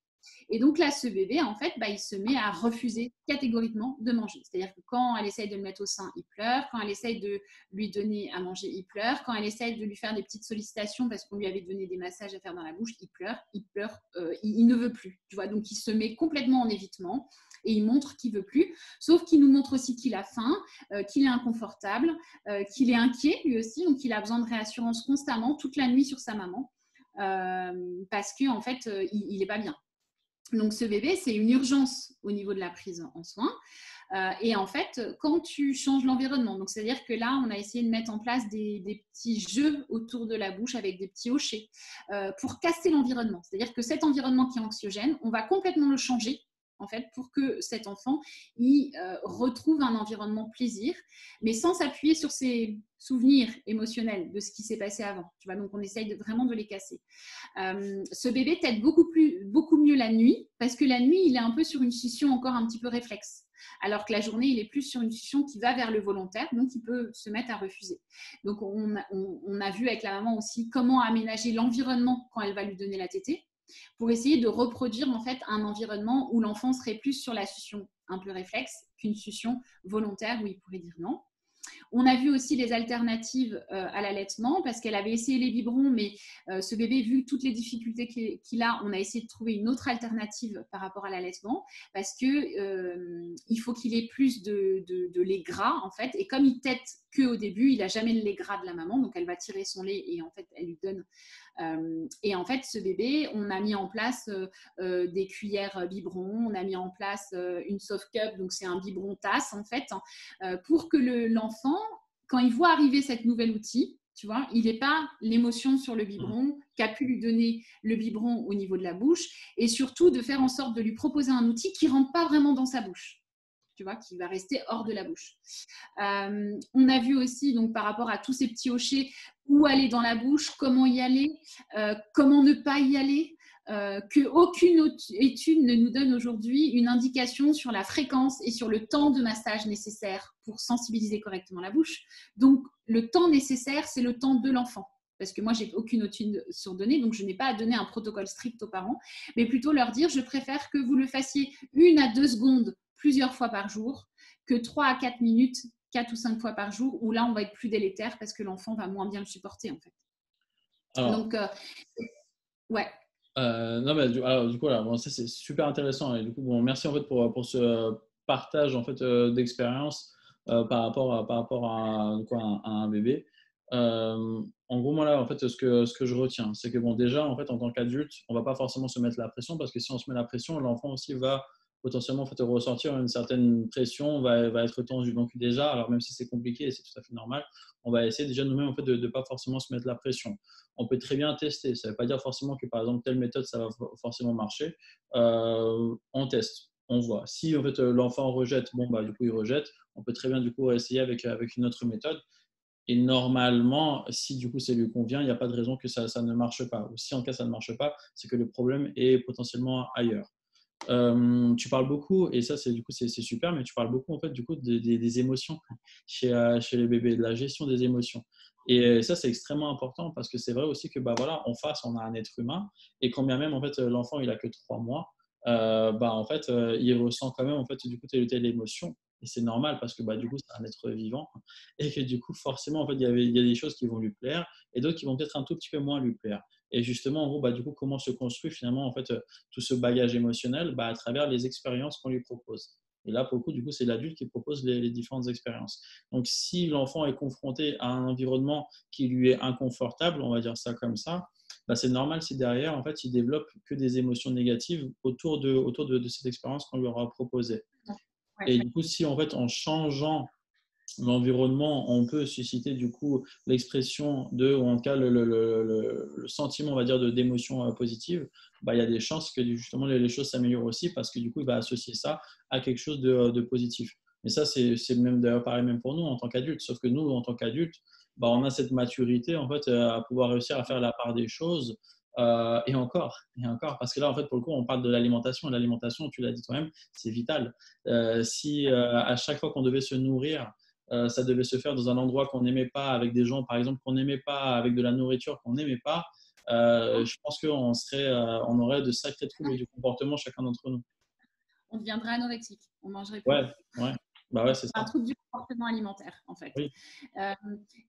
Et donc là, ce bébé, en fait, il se met à refuser catégoriquement de manger. C'est-à-dire que quand elle essaye de le mettre au sein, il pleure. Quand elle essaye de lui donner à manger, il pleure. Quand elle essaye de lui faire des petites sollicitations parce qu'on lui avait donné des massages à faire dans la bouche, il pleure, il ne veut plus. Tu vois, donc il se met complètement en évitement et il montre qu'il ne veut plus. Sauf qu'il nous montre aussi qu'il a faim, qu'il est inconfortable, qu'il est inquiet lui aussi. Donc il a besoin de réassurance constamment toute la nuit sur sa maman parce qu'en fait, il n'est pas bien. Donc, ce bébé, c'est une urgence au niveau de la prise en soins. Et en fait, quand tu changes l'environnement, donc c'est-à-dire que là, on a essayé de mettre en place des petits jeux autour de la bouche avec des petits hochets pour casser l'environnement. C'est-à-dire que cet environnement qui est anxiogène, on va complètement le changer en fait, pour que cet enfant il retrouve un environnement plaisir, mais sans s'appuyer sur ses souvenirs émotionnels de ce qui s'est passé avant. Tu vois, donc on essaye vraiment de les casser. Ce bébé t'aide beaucoup mieux la nuit, parce que la nuit, il est un peu sur une succion encore un petit peu réflexe. Alors que la journée, il est plus sur une succion qui va vers le volontaire, donc il peut se mettre à refuser. Donc on a vu avec la maman aussi comment aménager l'environnement quand elle va lui donner la tétée, pour essayer de reproduire en fait un environnement où l'enfant serait plus sur la succion un peu réflexe qu'une succion volontaire où il pourrait dire non. On a vu aussi les alternatives à l'allaitement parce qu'elle avait essayé les biberons, mais ce bébé, vu toutes les difficultés qu'il a, on a essayé de trouver une autre alternative par rapport à l'allaitement parce qu'il faut qu'il ait plus de lait gras en fait. Et comme il tète qu'au début, il n'a jamais le lait gras de la maman, donc elle va tirer son lait et en fait, elle lui donne. Et en fait, ce bébé, on a mis en place des cuillères biberon, on a mis en place une soft cup, donc c'est un biberon tasse en fait, pour que l'enfant, quand il voit arriver cet nouvel outil, tu vois, il n'ait pas l'émotion sur le biberon qu'a pu lui donner le biberon au niveau de la bouche, et surtout de faire en sorte de lui proposer un outil qui ne rentre pas vraiment dans sa bouche, tu vois, qui va rester hors de la bouche. On a vu aussi, donc, par rapport à tous ces petits hochets, où aller dans la bouche, comment y aller, comment ne pas y aller, qu'aucune étude ne nous donne aujourd'hui une indication sur la fréquence et sur le temps de massage nécessaire pour sensibiliser correctement la bouche. Donc, le temps nécessaire, c'est le temps de l'enfant. Parce que moi, je n'ai aucune étude sur données, donc je n'ai pas à donner un protocole strict aux parents, mais plutôt leur dire, je préfère que vous le fassiez 1 à 2 secondes plusieurs fois par jour, que 3 à 4 minutes, 4 ou 5 fois par jour, où là, on va être plus délétère parce que l'enfant va moins bien le supporter, en fait. Alors, donc, ouais. Non, mais du coup, là, bon, ça c'est super intéressant. Et du coup, bon, merci en fait pour ce partage en fait d'expérience par rapport à, quoi, à un bébé. En gros, moi là, en fait, ce que je retiens, c'est que bon, déjà, en fait, en tant qu'adulte, on va pas forcément se mettre la pression parce que si on se met la pression, l'enfant aussi va potentiellement en fait ressentir une certaine pression, va être tendu. Donc déjà, alors même si c'est compliqué et c'est tout à fait normal, on va essayer déjà nous-mêmes en fait de pas forcément se mettre la pression. On peut très bien tester. Ça ne veut pas dire forcément que par exemple telle méthode ça va forcément marcher. On teste, on voit. Si en fait l'enfant rejette, bon bah du coup il rejette. On peut très bien du coup essayer avec une autre méthode. Et normalement, si du coup ça lui convient, il n'y a pas de raison que ça ne marche pas. Ou si en cas ça ne marche pas, c'est que le problème est potentiellement ailleurs. Tu parles beaucoup, et ça c'est du coup c'est super, mais tu parles beaucoup en fait du coup des émotions chez les bébés, de la gestion des émotions. Et ça c'est extrêmement important parce que c'est vrai aussi que bah voilà, en face on a un être humain, et quand bien même en fait l'enfant il a que 3 mois, bah en fait il ressent quand même en fait du coup telle ou telle émotion. Et c'est normal parce que bah, du coup, c'est un être vivant et que du coup, forcément, en fait, il y a des choses qui vont lui plaire et d'autres qui vont peut-être un tout petit peu moins lui plaire. Et justement, en gros, bah, du coup, comment se construit finalement en fait tout ce bagage émotionnel bah, à travers les expériences qu'on lui propose. Et là, pour le coup, du coup, c'est l'adulte qui propose les différentes expériences. Donc, si l'enfant est confronté à un environnement qui lui est inconfortable, on va dire ça comme ça, bah, c'est normal si derrière, en fait, il développe que des émotions négatives autour de cette expérience qu'on lui aura proposée. Ouais. Et du coup, si en fait, en changeant l'environnement, on peut susciter du coup l'expression de, ou en tout cas le sentiment, on va dire, d'émotion positive, bah, il y a des chances que justement les choses s'améliorent aussi parce que du coup, il va associer ça à quelque chose de positif. Mais ça, c'est même d'ailleurs pareil même pour nous en tant qu'adultes. Sauf que nous, en tant qu'adultes, bah, on a cette maturité en fait à pouvoir réussir à faire la part des choses. Et encore, parce que là, en fait, pour le coup, on parle de l'alimentation. L'alimentation, tu l'as dit toi-même, c'est vital. Si à chaque fois qu'on devait se nourrir, ça devait se faire dans un endroit qu'on n'aimait pas, avec des gens, par exemple, qu'on n'aimait pas, avec de la nourriture qu'on n'aimait pas, je pense on aurait de sacrés troubles du comportement chacun d'entre nous. On deviendrait anorexique, on mangerait plus. Ouais, ouais. Bah ouais, c'est Un ça. trouble du comportement alimentaire, en fait. Oui. Euh,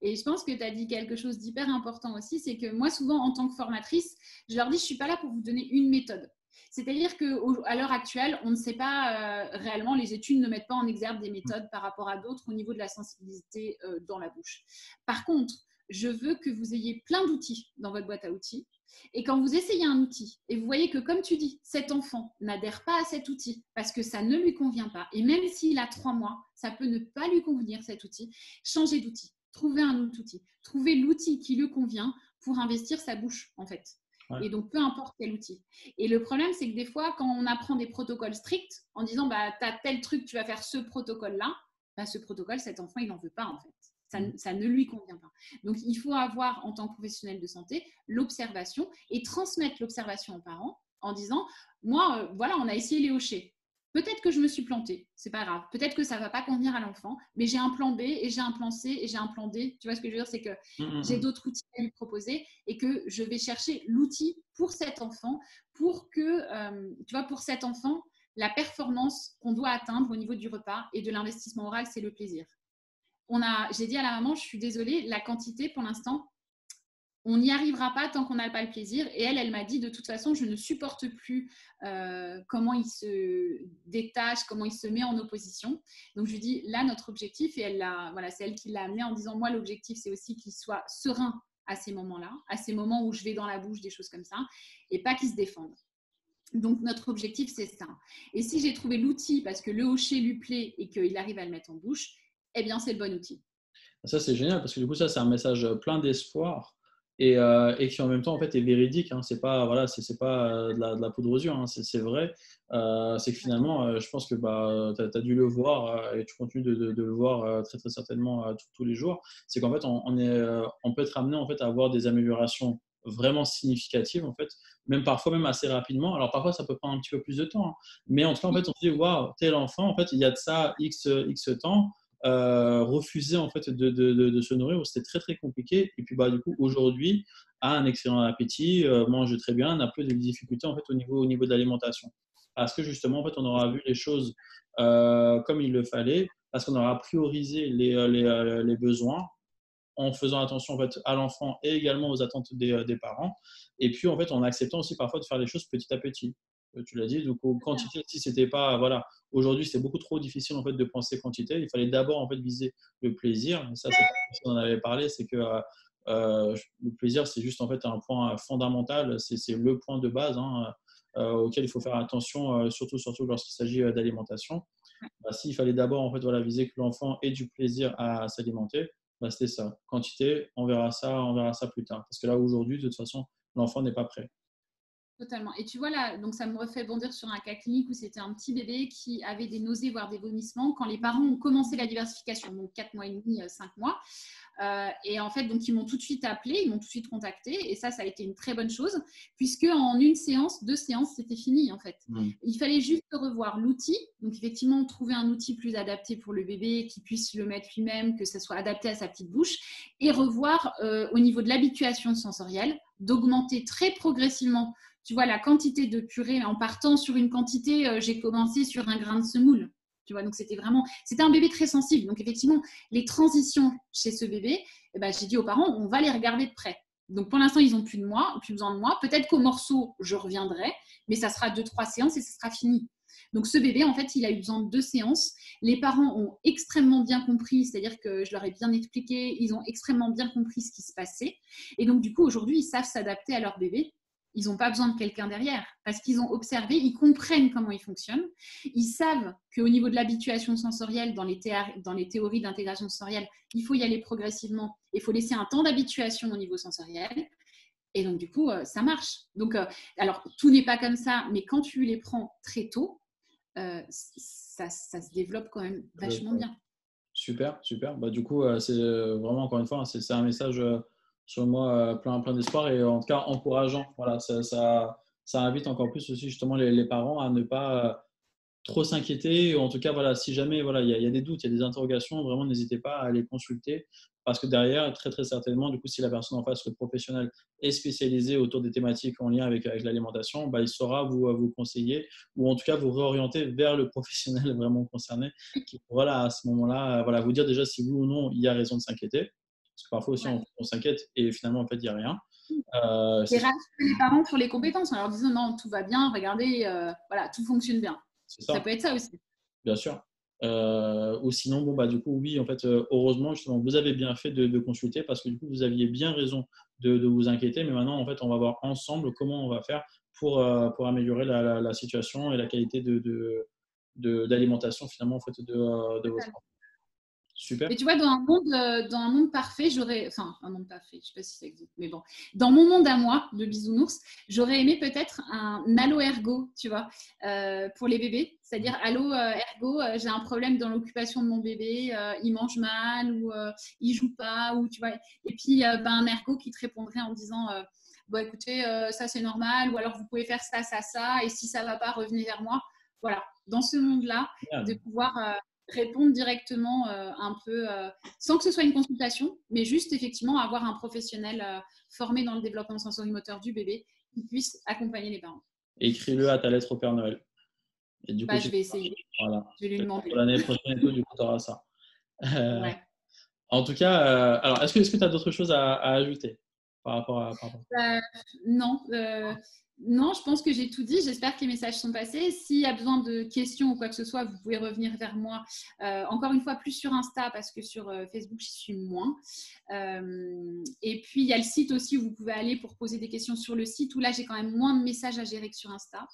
et je pense que tu as dit quelque chose d'hyper important aussi, c'est que moi, souvent, en tant que formatrice, je leur dis, je ne suis pas là pour vous donner une méthode. C'est-à-dire qu'à l'heure actuelle, on ne sait pas réellement, les études ne mettent pas en exergue des méthodes par rapport à d'autres au niveau de la sensibilité dans la bouche. Par contre, je veux que vous ayez plein d'outils dans votre boîte à outils. Et quand vous essayez un outil et vous voyez que, comme tu dis, cet enfant n'adhère pas à cet outil parce que ça ne lui convient pas, et même s'il a 3 mois, ça peut ne pas lui convenir cet outil, changez d'outil, trouvez un autre outil, trouvez l'outil qui lui convient pour investir sa bouche en fait. Ouais. Et donc, peu importe quel outil. Et le problème, c'est que des fois, quand on apprend des protocoles stricts en disant, bah, tu as tel truc, tu vas faire ce protocole-là, bah, ce protocole, cet enfant, il n'en veut pas en fait. Ça ne lui convient pas. Donc, il faut avoir, en tant que professionnel de santé, l'observation et transmettre l'observation aux parents en disant, moi, voilà, on a essayé les hochets. Peut-être que je me suis plantée, c'est pas grave. Peut-être que ça ne va pas convenir à l'enfant, mais j'ai un plan B et j'ai un plan C et j'ai un plan D. Tu vois ce que je veux dire, c'est que j'ai d'autres outils à lui proposer et que je vais chercher l'outil pour cet enfant, pour que, tu vois, pour cet enfant, la performance qu'on doit atteindre au niveau du repas et de l'investissement oral, c'est le plaisir. j'ai dit à la maman, je suis désolée, la quantité pour l'instant, on n'y arrivera pas tant qu'on n'a pas le plaisir. Et elle m'a dit, de toute façon, je ne supporte plus comment il se détache, comment il se met en opposition. Donc, je lui dis, là, notre objectif, et voilà, c'est elle qui l'a amené en disant, moi, l'objectif, c'est aussi qu'il soit serein à ces moments-là, à ces moments où je vais dans la bouche, des choses comme ça, et pas qu'il se défende. Donc, notre objectif, c'est ça. Et si j'ai trouvé l'outil parce que le hocher lui plaît et qu'il arrive à le mettre en bouche, eh bien, c'est le bon outil. Ça, c'est génial parce que du coup, ça, c'est un message plein d'espoir et qui en même temps en fait est véridique. Hein. C'est pas, voilà, c'est pas de la poudre aux yeux, hein. C'est vrai. C'est que finalement, je pense que bah, tu as dû le voir et tu continues de le voir très, très certainement tous les jours. C'est qu'en fait, on peut être amené en fait, à avoir des améliorations vraiment significatives, en fait, même parfois même assez rapidement. Alors parfois, ça peut prendre un petit peu plus de temps, hein. Mais en tout cas, en fait, on se dit, waouh, tel enfant, en fait, il y a de ça X temps. Refuser en fait de se nourrir, c'était très très compliqué. Et puis bah du coup aujourd'hui a un excellent appétit, mange très bien, n'a plus de difficultés en fait au niveau de l'alimentation. Parce que justement en fait on aura vu les choses comme il le fallait, parce qu'on aura priorisé les besoins en faisant attention en fait à l'enfant et également aux attentes des parents. Et puis en fait en acceptant aussi parfois de faire les choses petit à petit. Tu l'as dit, donc quantité, si c'était pas, voilà, aujourd'hui c'est beaucoup trop difficile en fait de penser quantité. Il fallait d'abord en fait viser le plaisir. Et ça, c'est on en avait parlé, c'est que le plaisir c'est juste en fait un point fondamental, c'est le point de base hein, auquel il faut faire attention, surtout lorsqu'il s'agit d'alimentation. Bah, s'il fallait d'abord en fait voilà viser que l'enfant ait du plaisir à s'alimenter, bah, c'était ça. Quantité, on verra ça plus tard. Parce que là aujourd'hui, de toute façon, l'enfant n'est pas prêt. Totalement. Et tu vois là, donc ça me refait bondir sur un cas clinique où c'était un petit bébé qui avait des nausées, voire des vomissements, quand les parents ont commencé la diversification, donc 4 mois et demi, 5 mois. Et en fait, donc ils m'ont tout de suite appelé, ils m'ont tout de suite contacté, et ça a été une très bonne chose, puisque en une séance, 2 séances, c'était fini en fait. Il fallait juste revoir l'outil, donc effectivement trouver un outil plus adapté pour le bébé, qui puisse le mettre lui-même, que ça soit adapté à sa petite bouche, et revoir au niveau de l'habituation sensorielle, d'augmenter très progressivement. Tu vois, la quantité de purée, en partant sur une quantité, j'ai commencé sur un grain de semoule. Tu vois, donc c'était un bébé très sensible. Donc effectivement, les transitions chez ce bébé, eh ben, j'ai dit aux parents, on va les regarder de près. Donc pour l'instant, ils n'ont plus besoin de moi. Peut-être qu'au morceau, je reviendrai, mais ça sera 2-3 séances et ça sera fini. Donc ce bébé, en fait, il a eu besoin de 2 séances. Les parents ont extrêmement bien compris, c'est-à-dire que je leur ai bien expliqué, ils ont extrêmement bien compris ce qui se passait. Et donc du coup, aujourd'hui, ils savent s'adapter à leur bébé. Ils n'ont pas besoin de quelqu'un derrière parce qu'ils ont observé, ils comprennent comment il fonctionne. Ils savent qu'au niveau de l'habituation sensorielle, dans les théories d'intégration sensorielle, il faut y aller progressivement. Il faut laisser un temps d'habituation au niveau sensoriel. Et donc, du coup, ça marche. Donc, alors, tout n'est pas comme ça, mais quand tu les prends très tôt, ça se développe quand même vachement bien. Super, super. Bah, du coup, c'est vraiment, encore une fois, hein, c'est un message sur moi plein d'espoir et en tout cas encourageant. Voilà, ça invite encore plus aussi justement les parents à ne pas trop s'inquiéter. Ou en tout cas, voilà, si jamais voilà, il y a des doutes, il y a des interrogations, vraiment n'hésitez pas à les consulter parce que derrière, très très certainement, du coup, si la personne en face, le professionnel, est spécialisé autour des thématiques en lien avec l'alimentation, bah, il saura vous conseiller ou en tout cas vous réorienter vers le professionnel vraiment concerné qui pourra à ce moment-là voilà, vous dire déjà si oui ou non il y a raison de s'inquiéter. Parce que parfois aussi Ouais. on s'inquiète et finalement en fait il n'y a rien. Et rassurer les parents sur les compétences en leur disant non, tout va bien, regardez, voilà, tout fonctionne bien. C'est Ça ça. peut être ça aussi. Bien sûr. Ou sinon, bon, bah, du coup, oui, en fait, heureusement, justement, vous avez bien fait de consulter parce que du coup, vous aviez bien raison de vous inquiéter. Mais maintenant, en fait, on va voir ensemble comment on va faire pour améliorer la situation et la qualité d'alimentation, finalement, en fait, de votre enfant. Super. Mais tu vois, dans un monde parfait, enfin, un monde parfait, je ne sais pas si ça existe, mais bon, dans mon monde à moi, de bisounours, j'aurais aimé peut-être un allo ergo, tu vois, pour les bébés. C'est-à-dire, allo ergo, j'ai un problème dans l'occupation de mon bébé, il mange mal ou il joue pas, ou tu vois. Et puis, un ergo qui te répondrait en disant, bon, écoutez, ça c'est normal, ou alors vous pouvez faire ça, ça, ça, et si ça va pas, revenez vers moi. Voilà, dans ce monde-là, de pouvoir répondre directement un peu, sans que ce soit une consultation, mais juste effectivement avoir un professionnel formé dans le développement sensorimoteur du bébé qui puisse accompagner les parents. Écris-le à ta lettre au Père Noël. Et du coup, Je vais essayer. voilà. Je vais lui demander. Pour l'année prochaine et tout, du coup, tu auras ça. Ouais. En tout cas, alors, est-ce que tu as d'autres choses à ajouter par rapport Euh, non, non, je pense que j'ai tout dit. J'espère que les messages sont passés. S'il y a besoin de questions ou quoi que ce soit, vous pouvez revenir vers moi. Encore une fois, plus sur Insta parce que sur Facebook, j'y suis moins. Et puis, il y a le site aussi où vous pouvez aller pour poser des questions sur le site où là, j'ai quand même moins de messages à gérer que sur Insta.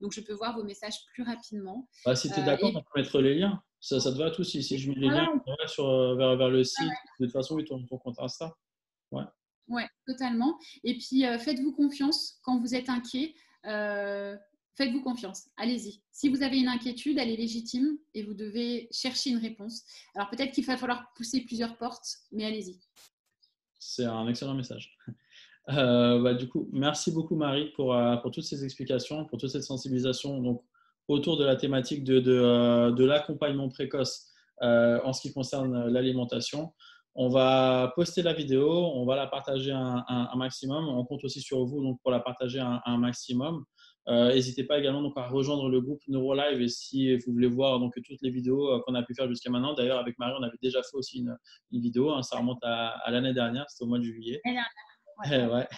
Donc, je peux voir vos messages plus rapidement. Bah, si tu es d'accord, Et on peut mettre les liens. Ça te va tout si je mets les liens voilà, ouais, vers le site, de toute façon, oui, ton compte Insta. Ouais. ouais, totalement. Et puis, faites-vous confiance quand vous êtes inquiet. Faites-vous confiance. Allez-y. Si vous avez une inquiétude, elle est légitime et vous devez chercher une réponse. Alors, peut-être qu'il va falloir pousser plusieurs portes, mais allez-y. C'est un excellent message. Bah, du coup, merci beaucoup Marie pour toutes ces explications, pour toute cette sensibilisation donc, autour de la thématique de l'accompagnement précoce en ce qui concerne l'alimentation. On va poster la vidéo, on va la partager un maximum. On compte aussi sur vous donc, pour la partager un maximum. N'hésitez pas également donc, à rejoindre le groupe NeuroLive et si vous voulez voir donc, toutes les vidéos qu'on a pu faire jusqu'à maintenant. D'ailleurs, avec Marie, on avait déjà fait aussi une vidéo. Hein, ça remonte à l'année dernière, c'était au mois de juillet. Elle a- ouais. Ouais.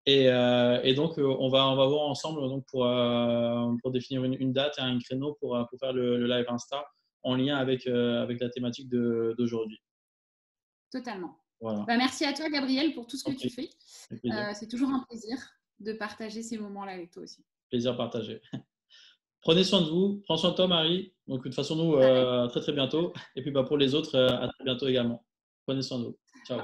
Et donc, on va voir ensemble donc, pour définir une date et un créneau pour faire le live Insta en lien avec la thématique d'aujourd'hui. Totalement. Voilà, Bah, merci à toi, Gabriel, pour tout ce que tu compris, fais. avec plaisir. C'est toujours un plaisir de partager ces moments-là avec toi aussi. Plaisir partagé. Prenez soin de vous, prends soin de toi, Marie. Donc, de toute façon, nous, Pareil. très très bientôt. Et puis, bah, pour les autres, à très bientôt également. Prenez soin de vous. Ciao.